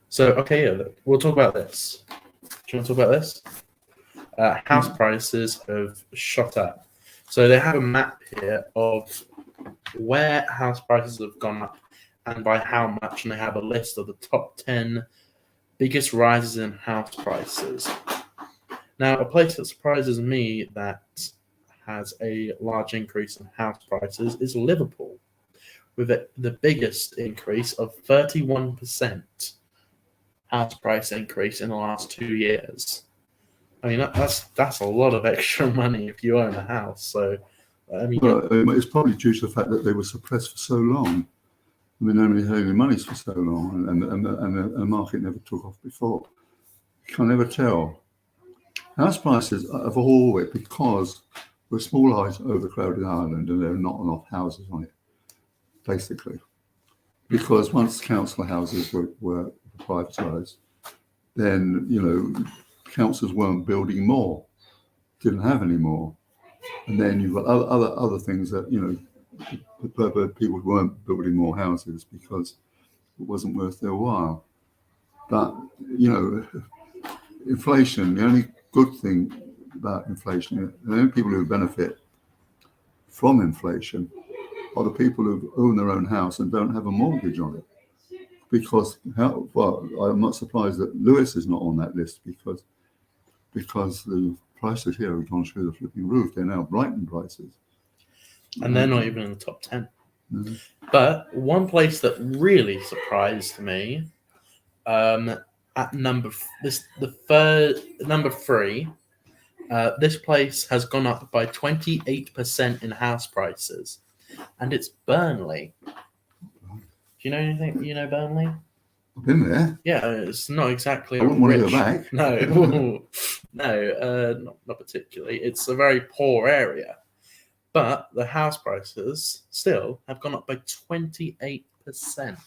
Speaker 1: So yeah, we'll talk about this. Do you want to talk about this? House prices have shot up. So they have a map here of where house prices have gone up and by how much, and they have a list of the top 10 biggest rises in house prices. Now, a place that surprises me that has a large increase in house prices is Liverpool, with the biggest increase of 31% house price increase in the last 2 years. I mean, that's a lot of extra money if you own a house. So, I mean,
Speaker 3: it's probably due to the fact that they were suppressed for so long. I mean, nobody had any monies for so long, and the market never took off before. You can never tell. House prices have always, because we're a small, overcrowded island, and there are not enough houses on it, basically. Because once council houses were privatised, then councils weren't building more, didn't have any more, and then you've got other things that people weren't building more houses because it wasn't worth their while. But inflation. The only good thing about inflation, the only people who benefit from inflation are the people who own their own house and don't have a mortgage on it. Because I'm not surprised that Lewis is not on that list because the prices here have gone through the flipping roof. They're now Brighton prices.
Speaker 1: And they're not even in the top 10.
Speaker 3: Mm-hmm.
Speaker 1: But one place that really surprised me, at number 3, this place has gone up by 28% in house prices, and it's Burnley. Do you know anything? You know Burnley?
Speaker 3: I've been there.
Speaker 1: Yeah, it's not exactly.
Speaker 3: I wouldn't want to go back.
Speaker 1: No, not particularly. It's a very poor area, but the house prices still have gone up by 28%.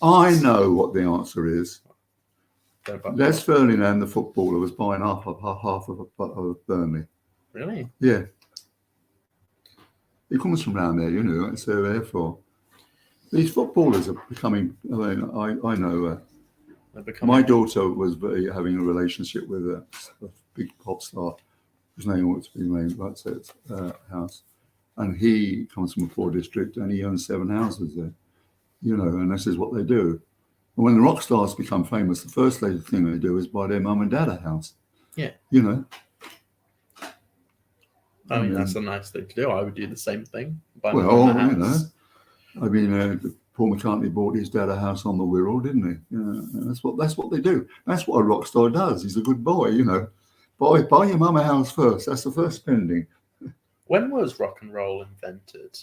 Speaker 3: I know what the answer is. Les Ferdinand, the footballer, was buying half of Burnley.
Speaker 1: Really?
Speaker 3: Yeah. He comes from around there, that's what they're there for. These footballers are becoming. I know. My daughter was having a relationship with a big pop star, whose name ought to be named, right? So it's house, and he comes from a poor district, and he owns 7 houses there, and this is what they do. And when the rock stars become famous, the first thing they do is buy their mum and dad a house.
Speaker 1: Yeah. I mean, that's a nice thing to do. I would do the same thing. Buy my mum a house.
Speaker 3: Paul McCartney bought his dad a house on the Wirral, didn't he? That's what they do. That's what a rock star does. He's a good boy, Buy your mum a house first. That's the first spending.
Speaker 1: When was rock and roll invented?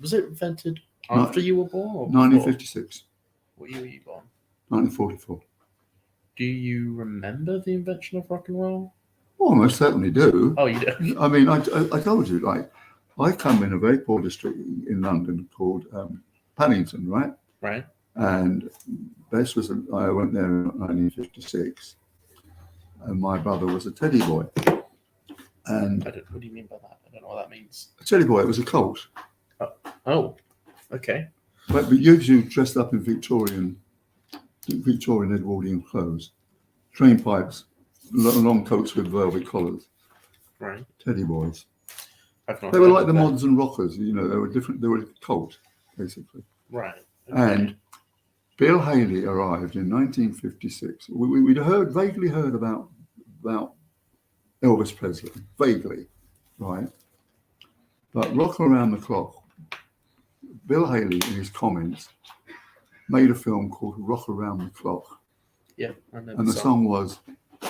Speaker 1: Was it invented after you were born? Or
Speaker 3: 1956.
Speaker 1: What year were you born?
Speaker 3: 1944.
Speaker 1: Do you remember the invention of rock and roll?
Speaker 3: Oh, I most certainly do.
Speaker 1: Oh, you do?
Speaker 3: I mean, I told you, I come in a very poor district in London called Paddington, right?
Speaker 1: Right.
Speaker 3: And I went there in 1956, and my brother was a teddy boy. And
Speaker 1: what do you mean by that? I don't know what that means.
Speaker 3: A teddy boy, it was a cult.
Speaker 1: Oh, okay.
Speaker 3: But usually dressed up in Victorian Edwardian clothes, train pipes, long coats with velvet collars.
Speaker 1: Right.
Speaker 3: Teddy boys.
Speaker 1: They
Speaker 3: were like the mods and rockers, they were different. They were a cult, basically.
Speaker 1: Right.
Speaker 3: Okay. And Bill Haley arrived in 1956. We'd vaguely heard about Elvis Presley, vaguely, right? But Rock Around the Clock, Bill Haley, in his comments, made a film called Rock Around the Clock.
Speaker 1: Yeah, I know.
Speaker 3: And the song was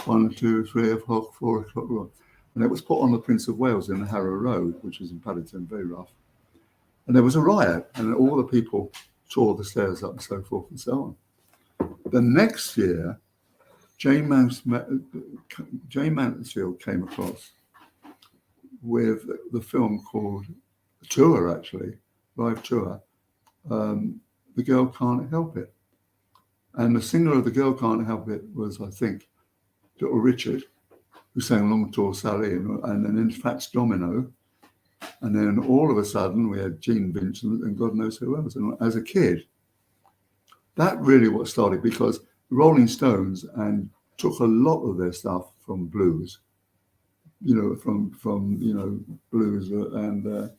Speaker 3: 1, 2, 3 o'clock, 4 o'clock. And it was put on the Prince of Wales in the Harrow Road, which was in Paddington, very rough. And there was a riot, and all the people tore the stairs up and so forth and so on. The next year, Jane Mansfield came across with the film called tour, actually, live tour, The Girl Can't Help It. And the singer of The Girl Can't Help It was, I think, Little Richard, who sang Long Tall Sally, and then Fats Domino. And then all of a sudden we had Gene Vincent and God knows who else. And as a kid, that really what started, because the Rolling Stones and took a lot of their stuff from blues, from blues and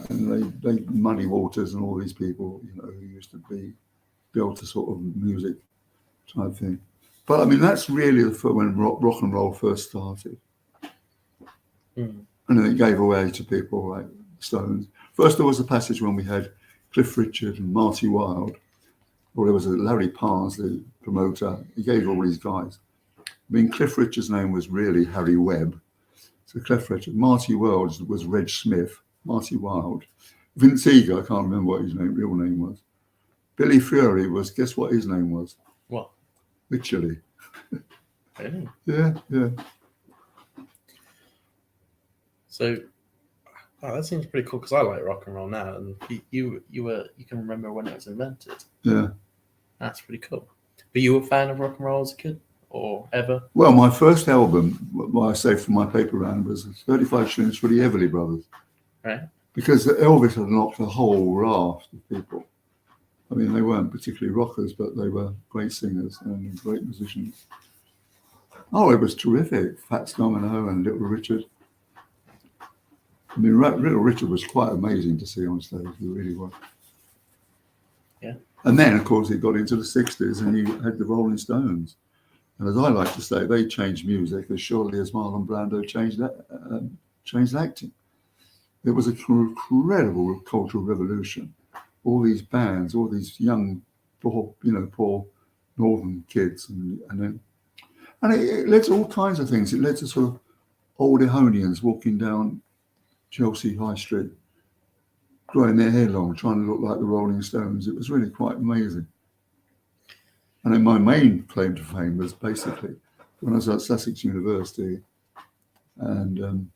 Speaker 3: they Muddy Waters and all these people, who used to be able to sort of music type thing. But I mean, that's really when rock and roll first started.
Speaker 1: Mm.
Speaker 3: And then it gave away to people like Stones. First, there was a passage when we had Cliff Richard and Marty Wilde, or there was a Larry Parnes, the promoter. He gave all these guys. I mean, Cliff Richard's name was really Harry Webb. So Cliff Richard. Marty Wilde was Reg Smith. Marty Wilde. Vince Eager, I can't remember what his real name was. Billy Fury was, guess what his name was?
Speaker 1: What?
Speaker 3: Literally.
Speaker 1: Really?
Speaker 3: Yeah.
Speaker 1: So, that seems pretty cool, because I like rock and roll now, and you can remember when it was invented.
Speaker 3: Yeah.
Speaker 1: That's pretty cool. But you were a fan of rock and roll as a kid, or ever?
Speaker 3: Well, my first album, what I saved from my paper round, was 35 Shillings for the Everly Brothers.
Speaker 1: Right. Because
Speaker 3: Elvis had knocked a whole raft of people. I mean, they weren't particularly rockers, but they were great singers and great musicians. Oh, it was terrific. Fats Domino and Little Richard. I mean, Little Richard was quite amazing to see on stage. He really was.
Speaker 1: Yeah.
Speaker 3: And then, of course, it got into the 60s and you had the Rolling Stones. And as I like to say, they changed music as surely as Marlon Brando changed acting. It was an incredible cultural revolution. All these bands, all these young, poor northern kids, and it led to all kinds of things. It led to sort of old Ehonians walking down Chelsea High Street, growing their hair long, trying to look like the Rolling Stones. It was really quite amazing. And then my main claim to fame was basically when I was at Sussex University, and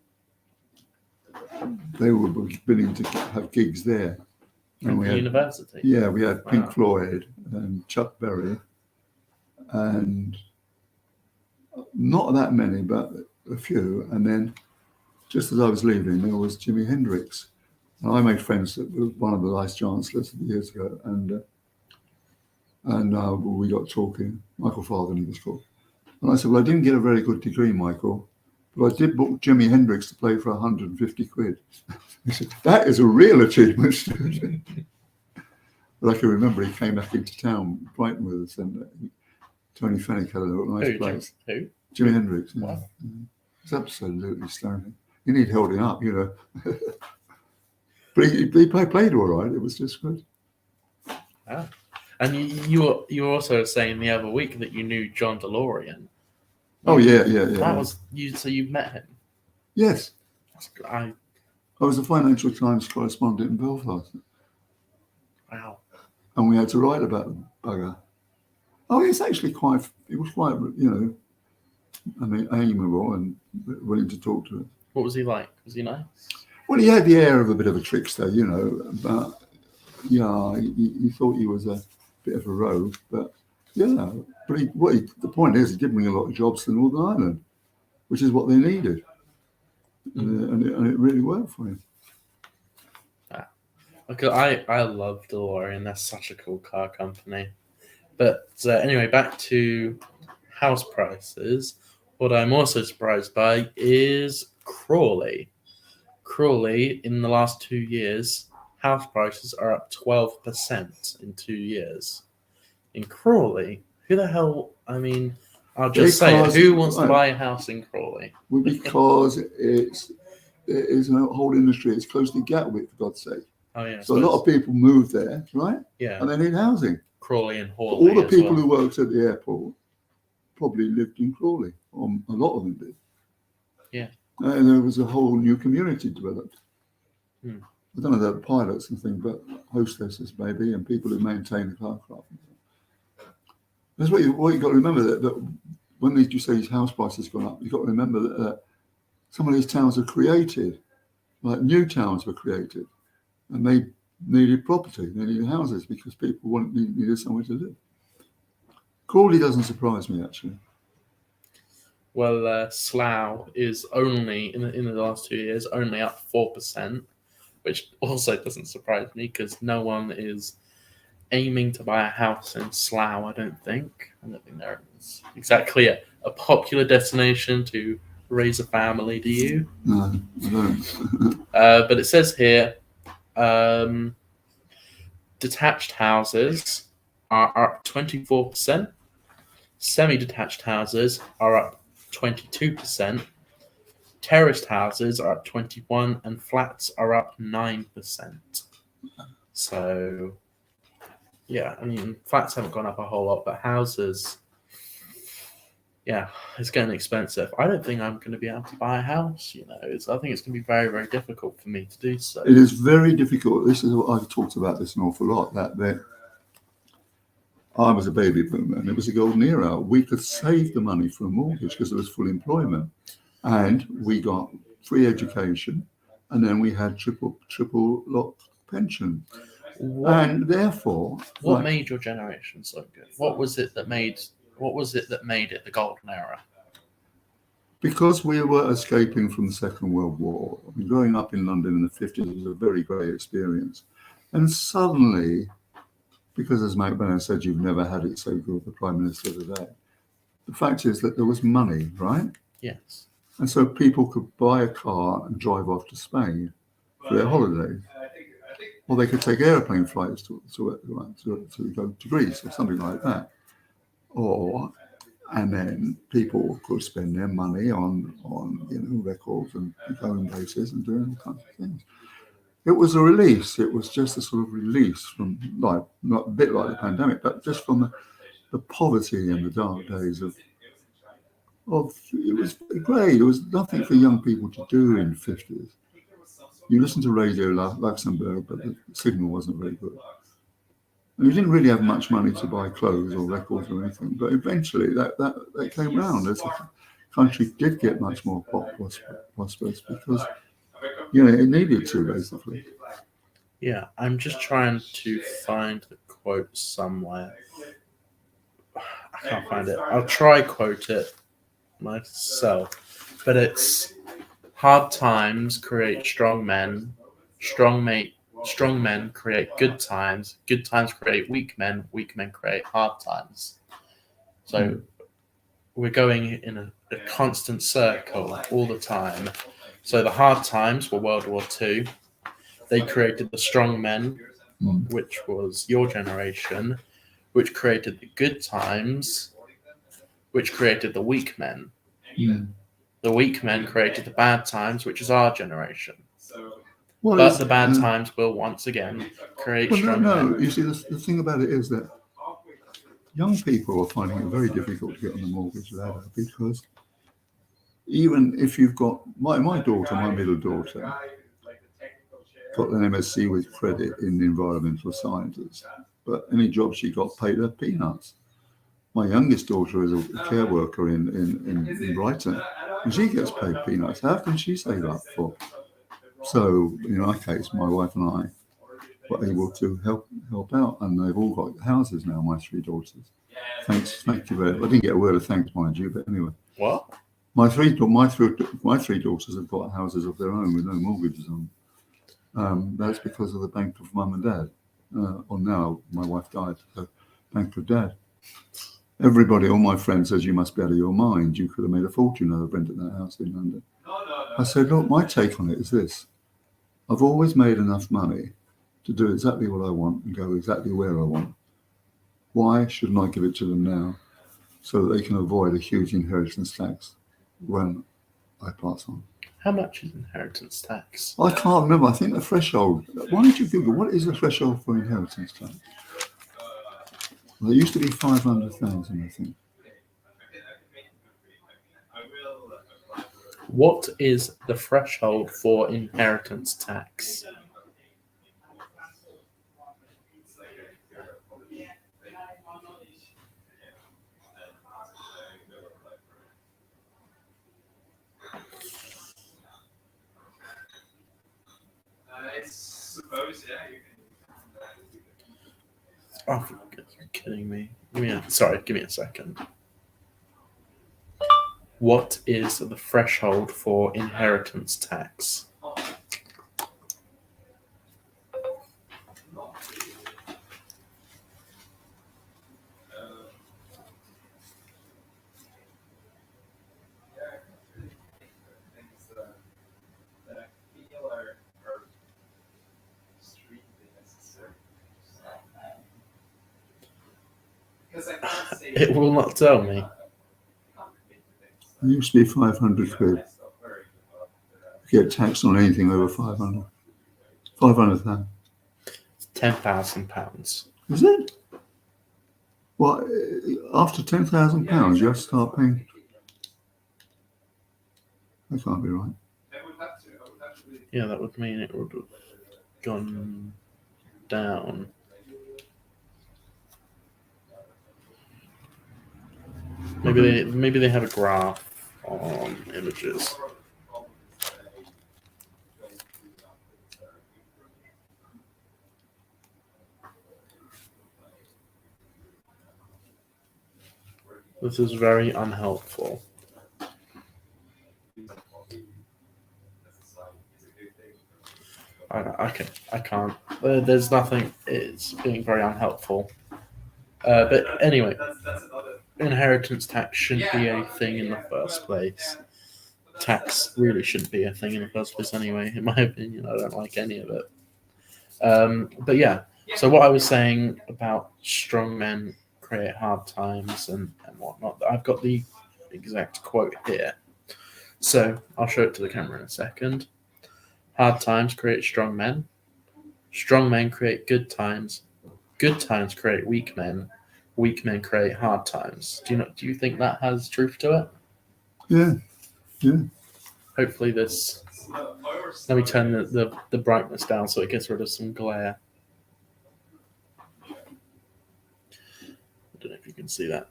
Speaker 3: they were beginning to have gigs there.
Speaker 1: And we had, university?
Speaker 3: Yeah, we had Pink Floyd and Chuck Berry, and not that many, but a few. And then just as I was leaving, there was Jimi Hendrix. And I made friends with one of the vice chancellors years ago, and we got talking. Michael Farthing, he was called. And I said, well, I didn't get a very good degree, Michael. But I did book Jimi Hendrix to play for 150 quid. He said, that is a real achievement. But I can remember he came back into town, Brighton with us, and Tony Fennick had a nice place.
Speaker 1: Who?
Speaker 3: Jimi Hendrix. Yeah.
Speaker 1: Wow.
Speaker 3: It's absolutely stunning. You need holding up, But he played all right. It was just good.
Speaker 1: Ah. And you were also saying the other week that you knew John DeLorean.
Speaker 3: Oh yeah.
Speaker 1: That was you. So you've met him.
Speaker 3: Yes.
Speaker 1: I
Speaker 3: was a Financial Times correspondent in Belfast.
Speaker 1: Wow.
Speaker 3: And we had to write about the bugger. Oh, he was quite, amiable and willing to talk to us.
Speaker 1: What was he like? Was he nice?
Speaker 3: Well, he had the air of a bit of a trickster, but yeah, he thought he was a bit of a rogue, but yeah. But the point is, he did bring a lot of jobs to Northern Ireland, which is what they needed, and it really worked for him.
Speaker 1: Because I love DeLorean. That's such a cool car company. But anyway, back to house prices. What I'm also surprised by is Crawley. Crawley, in the last 2 years, house prices are up 12% in 2 years. In Crawley, who the hell? I mean, I'll just say it. Who wants to buy a house in Crawley?
Speaker 3: Well, because it is a whole industry. It's close to Gatwick, for God's sake.
Speaker 1: Oh yeah.
Speaker 3: So a lot of people move there, right?
Speaker 1: Yeah.
Speaker 3: And they need housing.
Speaker 1: Crawley and Hawley.
Speaker 3: All the people who worked at the airport probably lived in Crawley, or a lot of them did.
Speaker 1: Yeah.
Speaker 3: And there was a whole new community developed.
Speaker 1: I
Speaker 3: don't know, there were pilots and things, but hostesses maybe, and people who maintain the aircraft. That's what you got to remember, that when you say these house prices have gone up, you've got to remember that some of these towns are created, like new towns were created, and they needed property, they needed houses because people needed somewhere to live. Crawley doesn't surprise me, actually.
Speaker 1: Well, Slough is only, in the last 2 years, only up 4%, which also doesn't surprise me because no one is aiming to buy a house in Slough, I don't think. I don't think there is exactly a popular destination to raise a family, do you?
Speaker 3: No, I don't.
Speaker 1: But it says here, detached houses are up 24%, semi-detached houses are up 22%, terraced houses are up 21%, and flats are up 9%. So, yeah, I mean, flats haven't gone up a whole lot, but houses, yeah, it's getting expensive. I don't think I'm going to be able to buy a house, I think it's going to be very, very difficult for me to do so.
Speaker 3: It is very difficult. This is what I've talked about this an awful lot, that I was a baby boomer and it was a golden era. We could save the money for a mortgage because there was full employment, and we got free education, and then we had triple lock pension. And therefore,
Speaker 1: what made your generation so good? What was it that made it the golden era?
Speaker 3: Because we were escaping from the Second World War. I mean, growing up in London in the 50s was a very great experience. And suddenly, because as Mike Bennett said, you've never had it so good, the Prime Minister today, the fact is that there was money, right?
Speaker 1: Yes.
Speaker 3: And so people could buy a car and drive off to Spain for their holidays. Or they could take airplane flights to go to Greece or something like that. And then people could spend their money on records and going places and doing all kinds of things. It was a release. It was just a sort of release from, not a bit like the pandemic, but just from the poverty and the dark days of. It was great. There was nothing for young people to do in the 50s. You listened to Radio Luxembourg, but the signal wasn't very good. And you didn't really have much money to buy clothes or records or anything, but eventually that came round as the country did get much more prosperous because, it needed to, basically.
Speaker 1: Yeah, I'm just trying to find the quote somewhere. I can't find it. I'll try quote it myself, but it's hard times create strong men, strong men create good times create weak men create hard times. So we're going in a constant circle all the time. So the hard times were World War II. They created the strong men, which was your generation, which created the good times, which created the weak men. The weak men created the bad times, which is our generation.
Speaker 3: Well,
Speaker 1: But the bad times will once again create strong men.
Speaker 3: No. You see, the thing about it is that young people are finding it very difficult to get on the mortgage ladder because even if you've got my daughter, my middle daughter, got an MSc with credit in environmental sciences, but any job she got paid her peanuts. My youngest daughter is a care worker in Brighton, and she gets paid peanuts. How can she save up for? So in our case, my wife and I were able to help out, and they've all got houses now. My three daughters. Thank you very much. I didn't get a word of thanks, mind you, but anyway.
Speaker 1: What?
Speaker 3: My three daughters have got houses of their own with no mortgages on. That's because of the bank of mum and dad. Or now my wife died, so bank of dad. Everybody, all my friends says you must be out of your mind. You could have made a fortune out of renting that house in London. I said, look, my take on it is this. I've always made enough money to do exactly what I want and go exactly where I want. Why shouldn't I give it to them now so that they can avoid a huge inheritance tax when I pass on?
Speaker 1: How much is inheritance tax?
Speaker 3: I can't remember. I think the threshold. Why don't you Google what is the threshold for inheritance tax? Well, it used to be 500,000, I think.
Speaker 1: What is the threshold for inheritance tax?
Speaker 4: I suppose, yeah.
Speaker 1: Oh, you're kidding me. Give me a second. What is the threshold for inheritance tax? It will not tell me.
Speaker 3: It used to be 500 quid. You get taxed on anything over 500. 500,000.
Speaker 1: £10,000.
Speaker 3: Is it? Well, after £10,000, you have to start paying. That can't be right.
Speaker 1: Yeah, that would mean it would have gone down. Maybe they have a graph on images. This is very unhelpful. I can't. There's nothing. It's being very unhelpful. But anyway, inheritance tax shouldn't be a thing in the first place. Tax really shouldn't be a thing in the first place anyway, in my opinion. I don't like any of it. But yeah, so what I was saying about strong men create hard times and whatnot, I've got the exact quote here. So I'll show it to the camera in a second. Hard times create strong men. Strong men create good times. Good times create weak men. Weak men create hard times. Do you think that has truth to it?
Speaker 3: Yeah.
Speaker 1: Hopefully this. Let me turn the brightness down so it gets rid of some glare. I don't know if you can see that.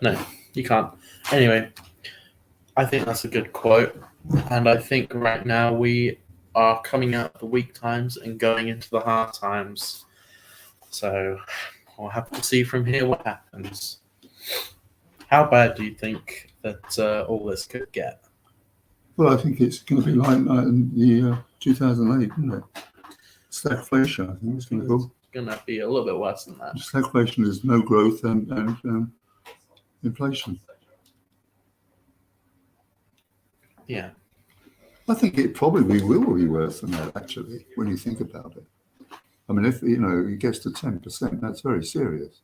Speaker 1: No, you can't. Anyway, I think that's a good quote. And I think right now we are coming out of the weak times and going into the hard times. So we'll have to see from here what happens. How bad do you think that all this could get?
Speaker 3: Well, I think it's going to be like in the 2008, isn't it? Stagflation, I think it's going to go.
Speaker 1: going to be a little bit worse than that.
Speaker 3: Stagflation is no growth and inflation.
Speaker 1: Yeah.
Speaker 3: I think it probably will be worse than that, actually, when you think about it. I mean, if it gets to 10%, that's very serious.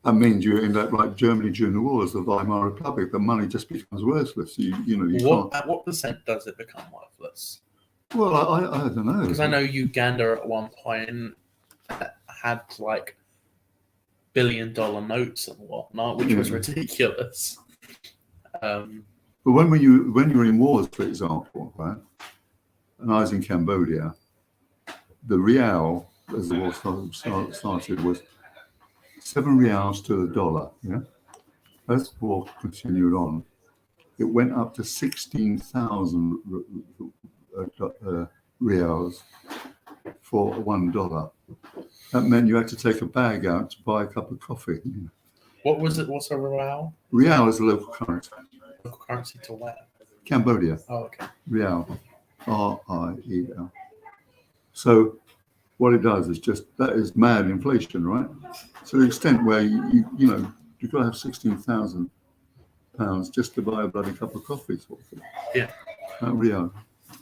Speaker 3: That means you end up like Germany during the wars, the Weimar Republic. The money just becomes worthless. You can't.
Speaker 1: At what percent does it become worthless?
Speaker 3: Well, I don't know.
Speaker 1: Because I know Uganda at one point had like billion-dollar notes and whatnot, which was ridiculous.
Speaker 3: But when you're in wars, for example, right? And I was in Cambodia, the real, as the war started, was 7 reals to the dollar. Yeah, as the war continued on, it went up to 16,000 reals for $1. That meant you had to take a bag out to buy a cup of coffee.
Speaker 1: What was it? What's a real?
Speaker 3: Real is a local currency.
Speaker 1: Local currency to where?
Speaker 3: Cambodia.
Speaker 1: Oh, okay.
Speaker 3: Real, RIEL. So what it does is that is mad inflation, right? To the extent where you've got to have £16,000 just to buy a bloody cup of coffee, sort of thing.
Speaker 1: Yeah.
Speaker 3: Real.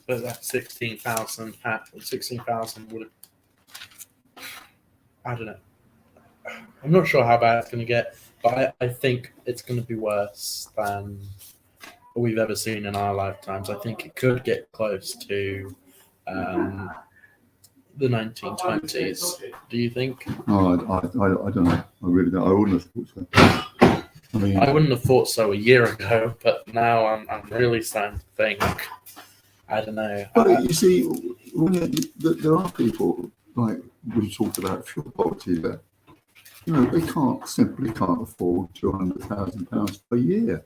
Speaker 1: But that 16,000 would have. I don't know. I'm not sure how bad it's going to get, but I think it's going to be worse than we've ever seen in our lifetimes. I think it could get close to the 1920s. Do you think?
Speaker 3: Oh, I don't know. I really don't. I wouldn't have thought so.
Speaker 1: I wouldn't have thought so a year ago, but now I'm really starting to think. I don't know.
Speaker 3: But you see, there are people like we talked about fuel poverty there. They simply can't afford £200,000 per year.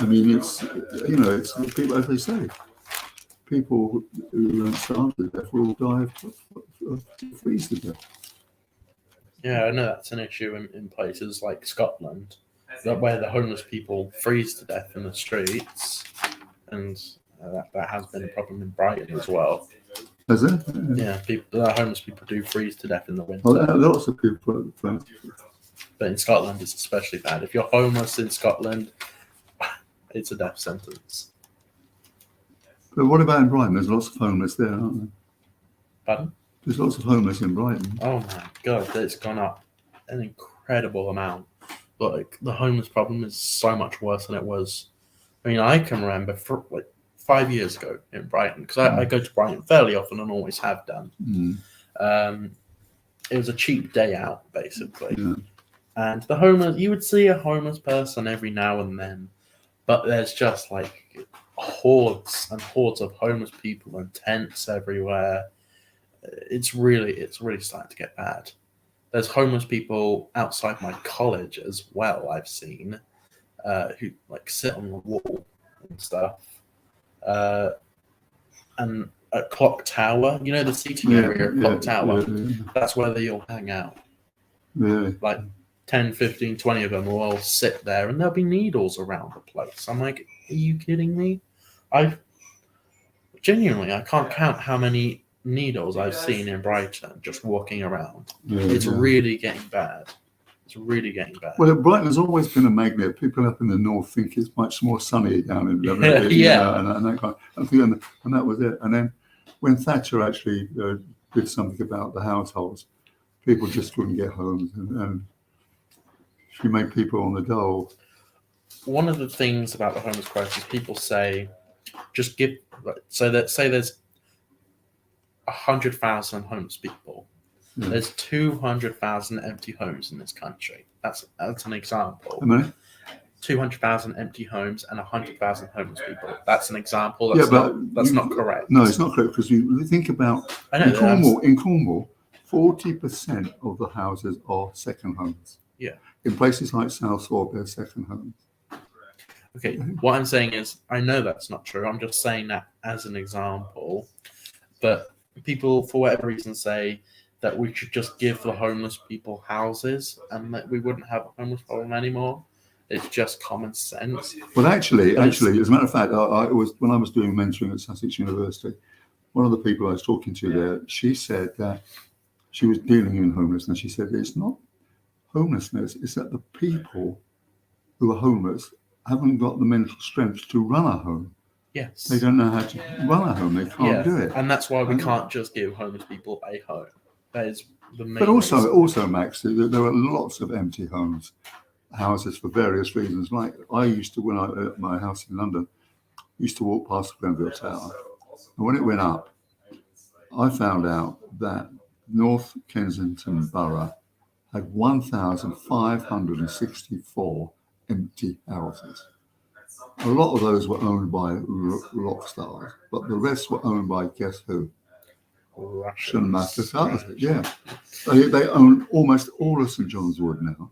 Speaker 3: I mean, it's people, as they say, people who don't starve to death will die of freeze to death.
Speaker 1: Yeah, I know that's an issue in places like Scotland, where the homeless people freeze to death in the streets, and that has been a problem in Brighton as well.
Speaker 3: Has it?
Speaker 1: Yeah, homeless people do freeze to death in the winter.
Speaker 3: Lots of people.
Speaker 1: But in Scotland, it's especially bad. If you're homeless in Scotland, it's a death sentence.
Speaker 3: But what about in Brighton? There's lots of homeless there, aren't there?
Speaker 1: Pardon?
Speaker 3: There's lots of homeless in Brighton.
Speaker 1: Oh my God, it's gone up an incredible amount. Like, the homeless problem is so much worse than it was. I mean, I can remember for 5 years ago in Brighton, because I go to Brighton fairly often and always have done. It was a cheap day out, basically.
Speaker 3: Yeah.
Speaker 1: And you would see a homeless person every now and then, but there's just like hordes and hordes of homeless people and tents everywhere. It's really starting to get bad. There's homeless people outside my college as well, I've seen, who like sit on the wall and stuff. And at Clock Tower, the seating area at Clock Tower, that's where they all hang out.
Speaker 3: Really?
Speaker 1: Like 10, 15, 20 of them will all sit there, and there'll be needles around the place. I'm like, are you kidding me? I can't count how many needles I've seen in Brighton just walking around. It's really getting bad. It's really getting bad.
Speaker 3: Well, Brighton has always been a magnet. People up in the north think it's much more sunny down in
Speaker 1: and
Speaker 3: that kind of thing. And that was it. And then when Thatcher actually did something about the households, people just couldn't get homes, and she made people on the dole.
Speaker 1: One of the things about the homeless crisis, people say, just give. Say there's 100,000 homeless people.
Speaker 3: Yeah.
Speaker 1: There's 200,000 empty homes in this country. That's an example.
Speaker 3: How many?
Speaker 1: 200,000 empty homes and 100,000 homeless people. That's an example. That's not correct.
Speaker 3: No, it's not correct, because you think about in Cornwall, 40% of the houses are second homes.
Speaker 1: Yeah.
Speaker 3: In places like Southwark, they're second homes.
Speaker 1: Okay, what I'm saying is, I know that's not true. I'm just saying that as an example. But people, for whatever reason, say that we should just give the homeless people houses and that we wouldn't have a homeless problem anymore. It's just common sense.
Speaker 3: Well, actually, as a matter of fact, when I was doing mentoring at Sussex University, one of the people I was talking to there, she said that she was dealing in homelessness. She said it's not homelessness, it's that the people who are homeless haven't got the mental strength to run a home.
Speaker 1: Yes.
Speaker 3: They don't know how to run a home. They can't do it.
Speaker 1: And that's why we
Speaker 3: And-
Speaker 1: can't just give homeless people a home. That is the main
Speaker 3: But also,
Speaker 1: reason.
Speaker 3: Max, there are lots of empty houses for various reasons. Like I used to, when I at my house in London, used to walk past Grenville Tower, and when it went up, I found out that North Kensington Borough had 1,564 empty houses. A lot of those were owned by rock stars, but the rest were owned by guess who? Russian mafia. Yeah, they own almost all of St John's Wood now.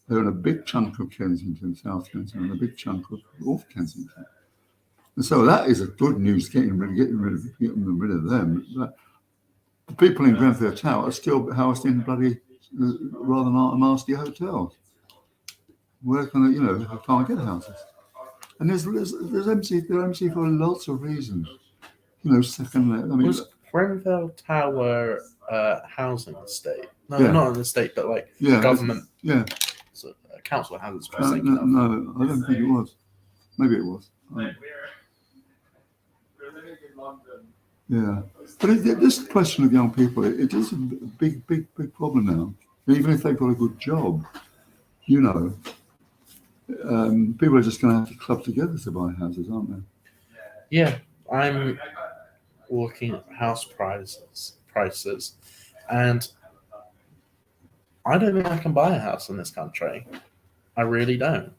Speaker 3: They own a big chunk of Kensington, South Kensington, and a big chunk of North Kensington. And so that is a good news, getting rid of them. But the people in Grenfell Tower are still housed in bloody rather nasty hotels. Where can they, they can't get houses. And they're empty for lots of reasons. Secondly, I mean,
Speaker 1: Was Grenfell Tower housing estate? No,
Speaker 3: Yeah.
Speaker 1: not an estate, but like government. So, council houses.
Speaker 3: No, I don't think it was. Maybe it was.
Speaker 4: We're living in London.
Speaker 3: Yeah, but this question of young people, it is a big problem now. Even if they've got a good job, people are just going to have to club together to buy houses, aren't they?
Speaker 1: Yeah, I'm looking at house prices, and I don't think I can buy a house in this country. I really don't.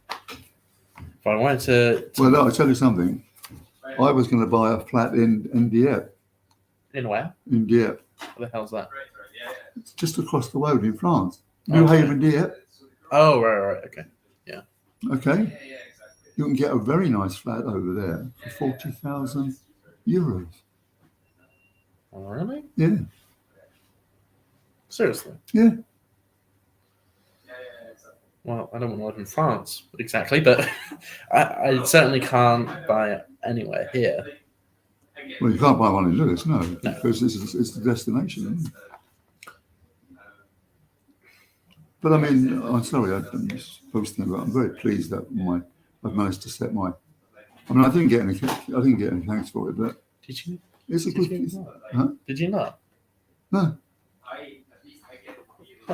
Speaker 1: If I wanted to
Speaker 3: Well, no, I'll tell you something. I was going to buy a flat in Dieppe.
Speaker 1: in where?
Speaker 3: In Dieppe.
Speaker 1: What the hell's that?
Speaker 3: It's just across the road in France.
Speaker 1: Okay.
Speaker 3: New Haven, Dieppe.
Speaker 1: Oh, right, okay.
Speaker 3: Okay. You can get a very nice flat over there for 40,000 euros.
Speaker 1: Oh, really?
Speaker 3: Yeah.
Speaker 1: Seriously?
Speaker 3: Yeah.
Speaker 1: Well, I don't want to live in France exactly, but I certainly can't buy it anywhere here.
Speaker 3: Well, you can't buy one in Lewis, no, because it's the destination, isn't it? But I mean, I'm sorry, I'm just posting about. I'm very pleased that I've managed to set my. I mean, I didn't get any thanks for it, but
Speaker 1: Did you?
Speaker 3: it's a
Speaker 1: Did
Speaker 3: good.
Speaker 1: you not?
Speaker 3: Huh?
Speaker 1: Did you not?
Speaker 3: No.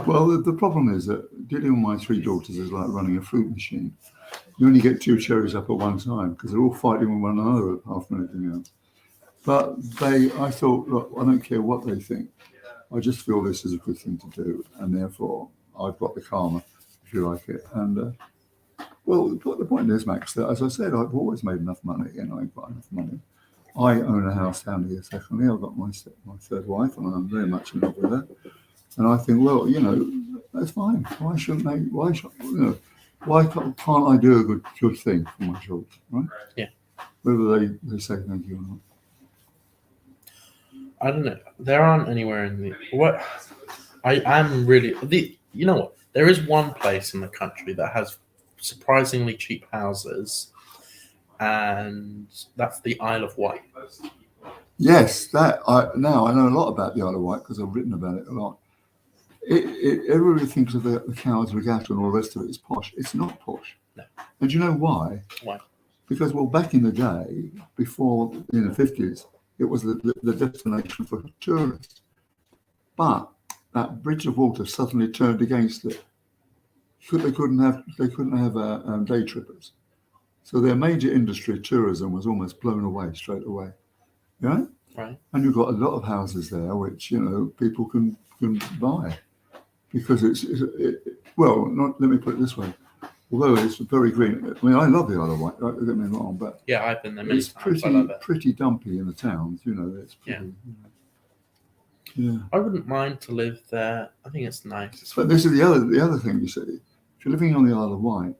Speaker 3: Well, the problem is that dealing with my three daughters is like running a fruit machine. You only get two cherries up at one time because they're all fighting with one another apart from anything else. But I thought, look, I don't care what they think. I just feel this is a good thing to do, and therefore I've got the karma, if you like it. And well, the point is, Max, that as I said, I've always made enough money, and I've got enough money. I own a house down here. Secondly, I've got my third wife, and I'm very much in love with her. And I think, well, that's fine. Why shouldn't they? Why can't I do a good thing for my children, right?
Speaker 1: Yeah.
Speaker 3: Whether they say thank you or not.
Speaker 1: I don't know. There aren't anywhere in the what. I'm really you know what? There is one place in the country that has surprisingly cheap houses, and that's the Isle of Wight.
Speaker 3: Yes, I know a lot about the Isle of Wight because I've written about it a lot. Everybody thinks of the Cowes Regatta and all the rest of it as posh. It's not posh.
Speaker 1: No.
Speaker 3: And do you know why?
Speaker 1: Why?
Speaker 3: Because, well, back in the day, before in the 50s, it was the destination for tourists. But that bridge of water suddenly turned against it. They couldn't have day trippers. So their major industry, tourism, was almost blown away straight away. Yeah?
Speaker 1: Right.
Speaker 3: And you've got a lot of houses there which, people can buy. Because well, let me put it this way. Although it's very green, I mean, I love the Isle of Wight, don't get me wrong, but
Speaker 1: Yeah, I've been there many
Speaker 3: it's
Speaker 1: times. I love it.
Speaker 3: pretty dumpy in the towns, it's pretty, yeah.
Speaker 1: I wouldn't mind to live there. I think it's nice.
Speaker 3: But this is the other thing, you see. If you're living on the Isle of Wight,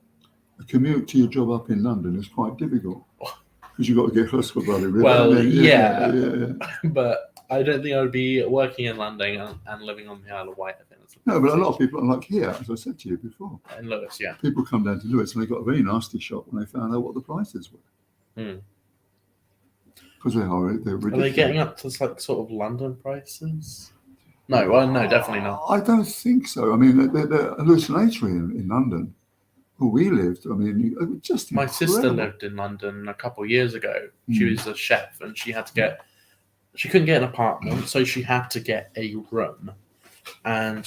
Speaker 3: a commute to your job up in London is quite difficult. Because you've got to get across the bloody river.
Speaker 1: Well, yeah.
Speaker 3: Yeah.
Speaker 1: But I don't think I would be working in London and living on the Isle of Wight. I think that's
Speaker 3: No, but a lot of people, like here, as I said to you before,
Speaker 1: in Lewis, yeah.
Speaker 3: people come down to Lewis and they got a very nasty shock when they found out what the prices were. because they're ridiculous.
Speaker 1: Are they getting up to like sort of London prices? No, well, no, definitely not.
Speaker 3: I don't think so. I mean, they're hallucinatory in London. Where we lived, I mean, just
Speaker 1: My
Speaker 3: incredible.
Speaker 1: sister lived in London a couple of years ago. She
Speaker 3: Mm.
Speaker 1: was a chef, and she couldn't get an apartment, so she had to get a room. And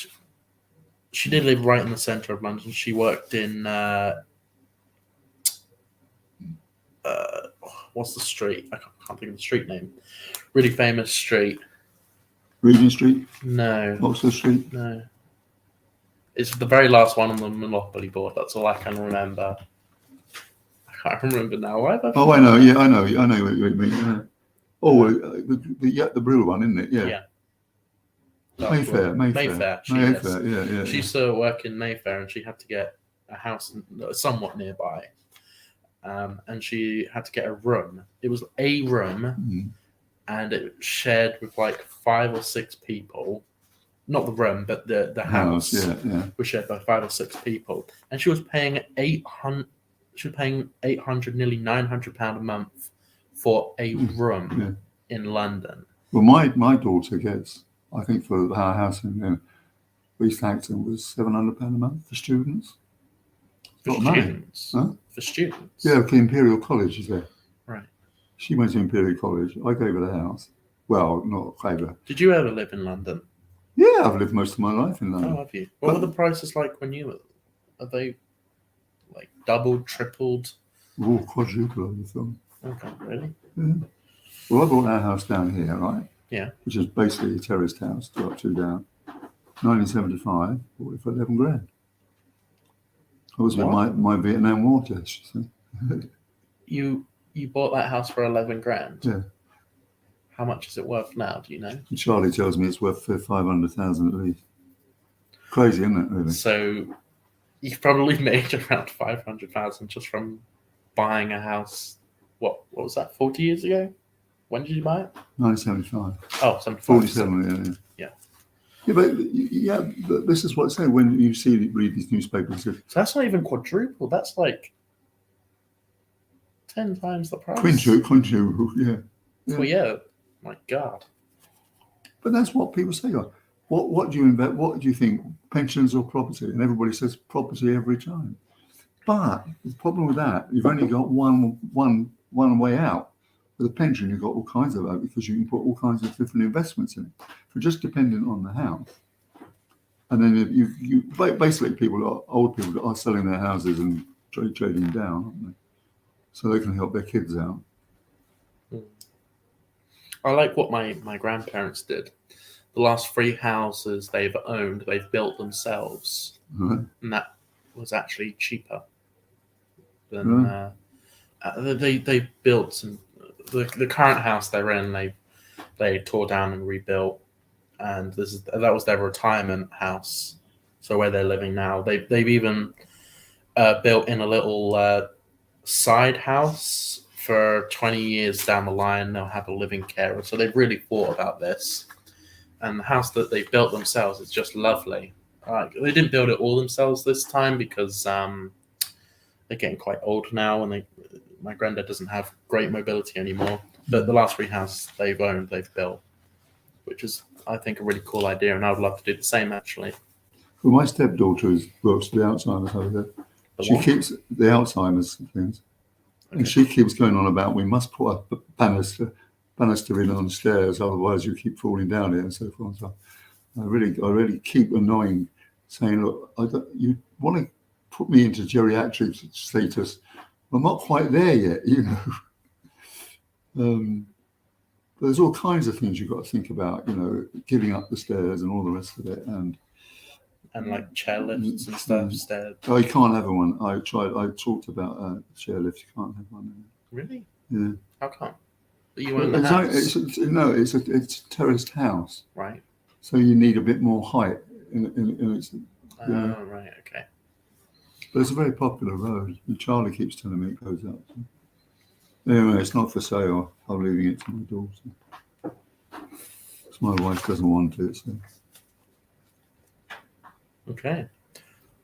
Speaker 1: she did live right in the centre of London. She worked in what's the street? I can't think of the street name. Really famous street.
Speaker 3: Regent Street,
Speaker 1: No,
Speaker 3: Oxford Street.
Speaker 1: no. It's the very last one on the Monopoly board. That's all I can remember. I can't remember now. Why have I
Speaker 3: Oh, I know. Yeah, I know what you mean. Yeah. Oh, the Brill one, isn't it? Yeah.
Speaker 1: Yeah.
Speaker 3: Mayfair. Yeah.
Speaker 1: She used to work in Mayfair, and she had to get a house somewhat nearby. And she had to get a room. It was a room,
Speaker 3: Mm.
Speaker 1: and it was shared with like 5 or 6 people. Not the room, but the house.
Speaker 3: Yeah.
Speaker 1: Was shared by 5 or 6 people, and she was paying 800. She was paying 800, nearly £900 a month for a room in London.
Speaker 3: Well, my daughter gets, I think, for our house in East Acton was £700 a month for students.
Speaker 1: For
Speaker 3: Got money.
Speaker 1: students.
Speaker 3: Huh?
Speaker 1: For students.
Speaker 3: Yeah, the Imperial College is there.
Speaker 1: Right.
Speaker 3: She went to Imperial College. I gave her the house. Well, not gave her.
Speaker 1: Did you ever live in London?
Speaker 3: Yeah, I've lived most of my life in London.
Speaker 1: Oh, have you? What were the prices like when you were? Are they like doubled, tripled?
Speaker 3: Oh, quadruple, I would have thought.
Speaker 1: Okay, really?
Speaker 3: Yeah. Well, I bought our house down here, right?
Speaker 1: Yeah.
Speaker 3: Which is basically a terraced house, 2 down. 1975, bought it for 11 grand. I was with my Vietnam War test.
Speaker 1: You bought that house for 11 grand?
Speaker 3: Yeah.
Speaker 1: How much is it worth now? Do you know?
Speaker 3: And Charlie tells me it's worth 500,000 at least. Crazy, isn't it? Really?
Speaker 1: So you've probably made around 500,000 just from buying a house. What was that? 40 years ago? When did you buy it?
Speaker 3: 1975.
Speaker 1: Oh, 75.
Speaker 3: 47. Yeah. But this is what I say when you read these newspapers.
Speaker 1: So that's not even quadruple. That's like 10 times the price.
Speaker 3: Quintuple, yeah.
Speaker 1: Well, yeah. My God.
Speaker 3: But that's what people say. What do you invest? What do you think? Pensions or property? And everybody says property every time. But the problem with that, you've only got one way out. With a pension, you've got all kinds of that because you can put all kinds of different investments in it. If you're just dependent on the house, and then you basically old people are selling their houses and trading down, aren't they? So they can help their kids out.
Speaker 1: I like what my grandparents did. The last 3 houses they've owned, they've built themselves.
Speaker 3: Right.
Speaker 1: And that was actually cheaper than they built some. The current house they're in, they tore down and rebuilt, and that was their retirement house. So where they're living now, they've even built in a little side house. For 20 years down the line, they'll have a living carer. So they've really thought about this. And the house that they built themselves is just lovely. They didn't build it all themselves this time because they're getting quite old now, and my granddad doesn't have great mobility anymore. But the last 3 houses they've owned, they've built, which is, I think, a really cool idea, and I would love to do the same, actually.
Speaker 3: Well, my stepdaughter works for the Alzheimer's Home. She keeps the Alzheimer's things.
Speaker 1: Okay.
Speaker 3: And she keeps going on about we must put a banister in on the stairs, otherwise you keep falling down here and so forth and so on. I really keep annoying, saying, look, you want to put me into geriatric status. I'm not quite there yet, you know. There's all kinds of things you've got to think about, you know, getting up the stairs and all the rest of it, and
Speaker 1: like chairlifts and stuff. Stairs.
Speaker 3: Oh, you can't have one. I talked about a chairlift. You can't have one.
Speaker 1: Really?
Speaker 3: Yeah.
Speaker 1: How come? You own the house?
Speaker 3: It's a terraced house.
Speaker 1: Right.
Speaker 3: So you need a bit more height in its.
Speaker 1: Oh, right. Okay.
Speaker 3: But it's a very popular road. And Charlie keeps telling me it goes up. Anyway, it's not for sale. I'm leaving it to my daughter. So my wife doesn't want it. So.
Speaker 1: Okay.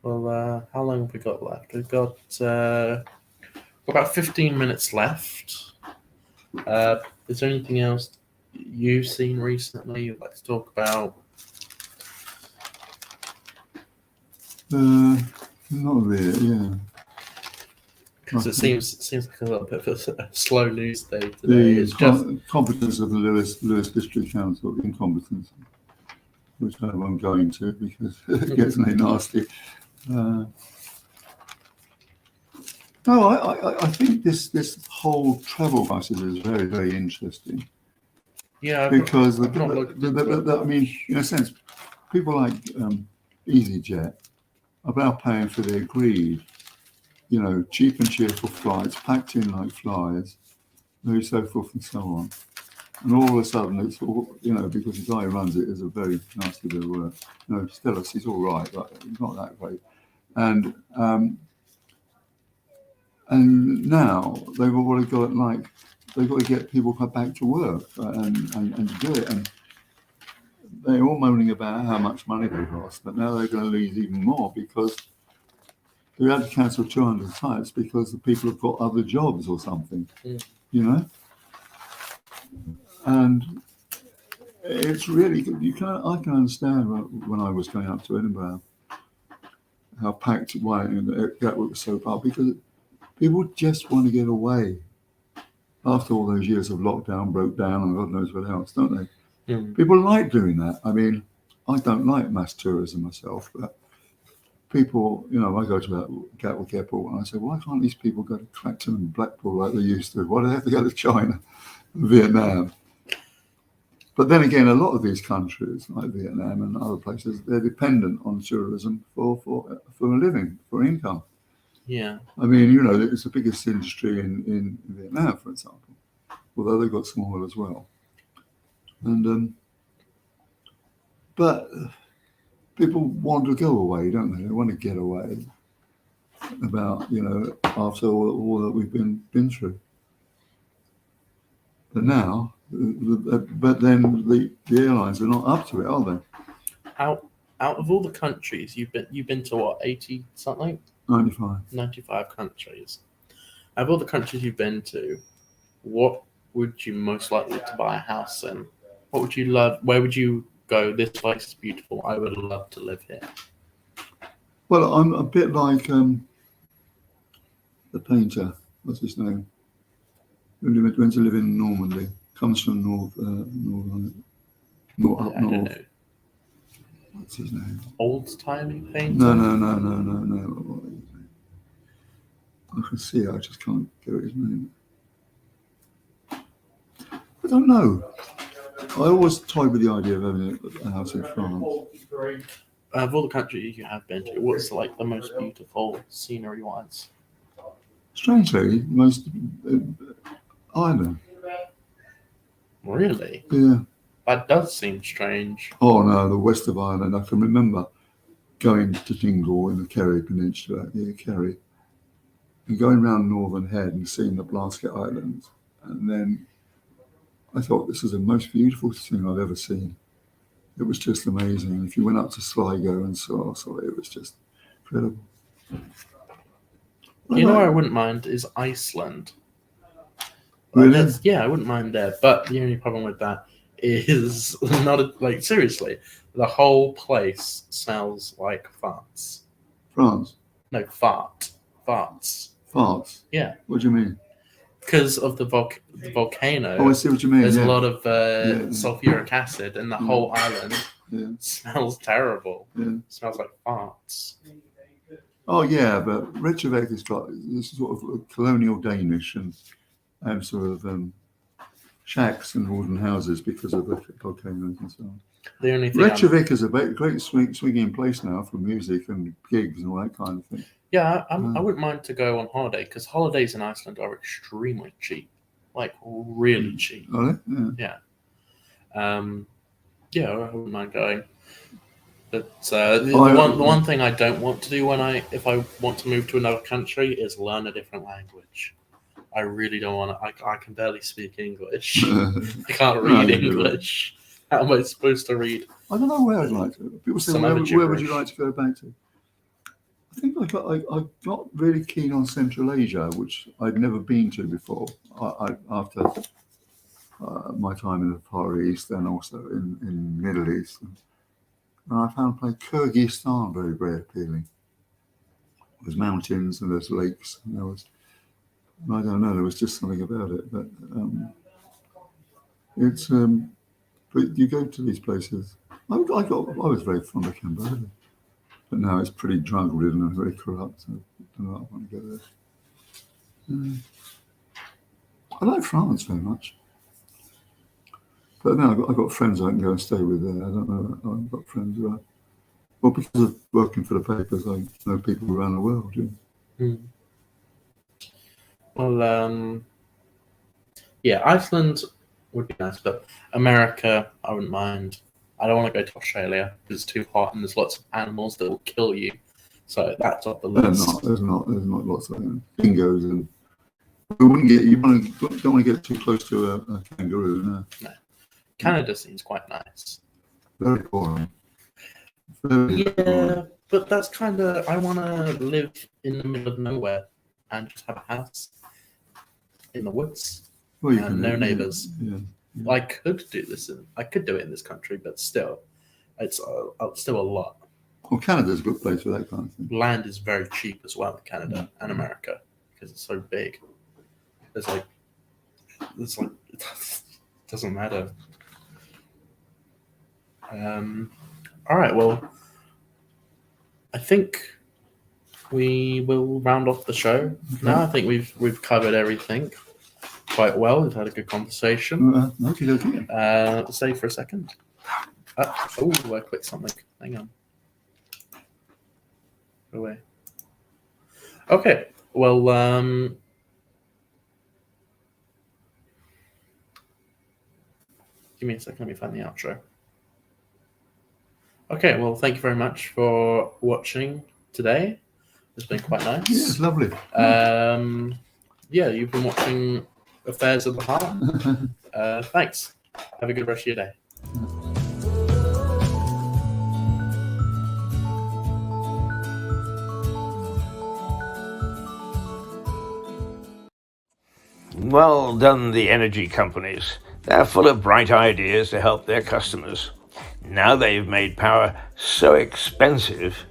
Speaker 1: Well, how long have we got left? We've got about 15 minutes left. Is there anything else you've seen recently you'd like to talk about?
Speaker 3: Not really. Yeah.
Speaker 1: Because it seems like a little bit of a slow news day today.
Speaker 3: The
Speaker 1: It's just
Speaker 3: competence of the Lewis District Council, incompetence, which I won't go into because it gets really nasty. No, I think this whole travel crisis is very, very interesting.
Speaker 1: yeah,
Speaker 3: Because
Speaker 1: I've not looked into it.
Speaker 3: I mean, in a sense, people like EasyJet are now paying for their greed. You know, cheap and cheerful flights, packed in like flies, so forth and so on. And all of a sudden, it's all, you know, because the guy who runs it is a very nasty bit of work. No, Stellis, he's all right, but he's not that great. And now they've already got they've got to get people back to work and do it. And they're all moaning about how much money they've lost, but now they're going to lose even more because they had to cancel 200 flights because the people have got other jobs or something, you know. And it's really good. I can understand when I was going up to Edinburgh how packed Wight and Gatwick was so far, because people just want to get away after all those years of lockdown, broke down, and God knows what else, don't they? People like doing that. I mean, I don't like mass tourism myself, but people, you know, I go to Gatwick Airport and I say, why can't these people go to Clacton and Blackpool like they used to? Why do they have to go to China and Vietnam? But then again, a lot of these countries, like Vietnam and other places, they're dependent on tourism for a living, for income.
Speaker 1: Yeah.
Speaker 3: I mean, you know, it's the biggest industry in Vietnam, for example, although they've got some oil as well. And but people want to go away, don't they? They want to get away about, you know, after all that we've been through. But now, but then the airlines are not up to it, are they?
Speaker 1: Out of all the countries you've been to what, 80 something?
Speaker 3: 95
Speaker 1: countries. Out of all the countries you've been to, what would you most likely to buy a house in? What would you love? Where would you go? This place is beautiful. I would love to live here.
Speaker 3: Well, I'm a bit like the painter. What's his name? Who went to live in Normandy. Comes from north up north. What's his name?
Speaker 1: Old-timey painter?
Speaker 3: No. I can see it, I just can't get his name. I don't know. I always toyed with the idea of having a house in France.
Speaker 1: Of all the countries you have been to, what's like the most beautiful scenery-wise?
Speaker 3: Strangely, most Ireland.
Speaker 1: Really?
Speaker 3: Yeah.
Speaker 1: That does seem strange.
Speaker 3: Oh no, the west of Ireland. I can remember going to Dingle in the Kerry Peninsula, Kerry, and going round Northern Head and seeing the Blasket Islands. And then I thought, this is the most beautiful thing I've ever seen. It was just amazing. If you went up to Sligo and saw it, it was just incredible.
Speaker 1: You know, I wouldn't mind is Iceland.
Speaker 3: Really?
Speaker 1: Yeah, I wouldn't mind there. But the only problem with that is like seriously, the whole place smells like farts.
Speaker 3: France?
Speaker 1: No, farts.
Speaker 3: Farts?
Speaker 1: Yeah.
Speaker 3: What do you mean?
Speaker 1: Because of the volcano.
Speaker 3: Oh, I see what you mean.
Speaker 1: There's
Speaker 3: a
Speaker 1: lot of sulfuric acid, and the whole island smells terrible.
Speaker 3: Yeah.
Speaker 1: It smells like farts.
Speaker 3: Oh yeah, but Reykjavik has got this sort of colonial Danish and sort of shacks and wooden houses because of the volcanoes and so on.
Speaker 1: The only thing
Speaker 3: Reykjavik is a great swinging place now for music and gigs and all that kind of thing.
Speaker 1: Yeah, I wouldn't mind to go on holiday because holidays in Iceland are extremely cheap, like really cheap.
Speaker 3: Are they?
Speaker 1: Yeah. Yeah, I wouldn't mind going. But the one thing I don't want to do if I want to move to another country is learn a different language. I really don't want to. I can barely speak English. I can't read English. How am I supposed to read?
Speaker 3: I don't know where I'd like to. People say, where would you like to go back to? I think I got really keen on Central Asia, which I'd never been to before. after my time in the Far East and also in Middle East, and I found Kyrgyzstan very, very appealing. There's mountains and there's lakes, and I don't know, there was just something about it. But but you go to these places. I was very fond of Cambodia, but now it's pretty drug-ridden and very corrupt. So I don't know if I want to go there. I like France very much, but now I've got friends I can go and stay with there. I don't know. I've got friends who are, well, because of working for the papers, I know people around the world. Yeah.
Speaker 1: Well, yeah, Iceland would be nice, but America, I wouldn't mind. I don't want to go to Australia because it's too hot and there's lots of animals that will kill you. So that's off the list.
Speaker 3: There's not lots of dingoes, and don't want to get too close to a kangaroo. No.
Speaker 1: Canada seems quite nice.
Speaker 3: Very boring.
Speaker 1: Yeah, but that's kind of, I want to live in the middle of nowhere and just have a house in the woods and no neighbors.
Speaker 3: Yeah.
Speaker 1: I could do this. I could do it in this country, but still, it's still a lot.
Speaker 3: Well, Canada's a good place for that kind of thing.
Speaker 1: Land is very cheap as well in Canada and America because it's so big. It's like it doesn't matter. All right. Well, I think we will round off the show now. I think we've covered everything quite well. We've had a good conversation.
Speaker 3: Okay.
Speaker 1: Stay for a second. I clicked something. Hang on. Go away. Okay. Well, give me a second. Let me find the outro. Okay. Well, thank you very much for watching today. It's been quite nice.
Speaker 3: Yeah, it's lovely.
Speaker 1: Yeah, you've been watching Affairs of the Heart. Thanks. Have a good rest of your day.
Speaker 2: Well done, the energy companies. They're full of bright ideas to help their customers. Now they've made power so expensive,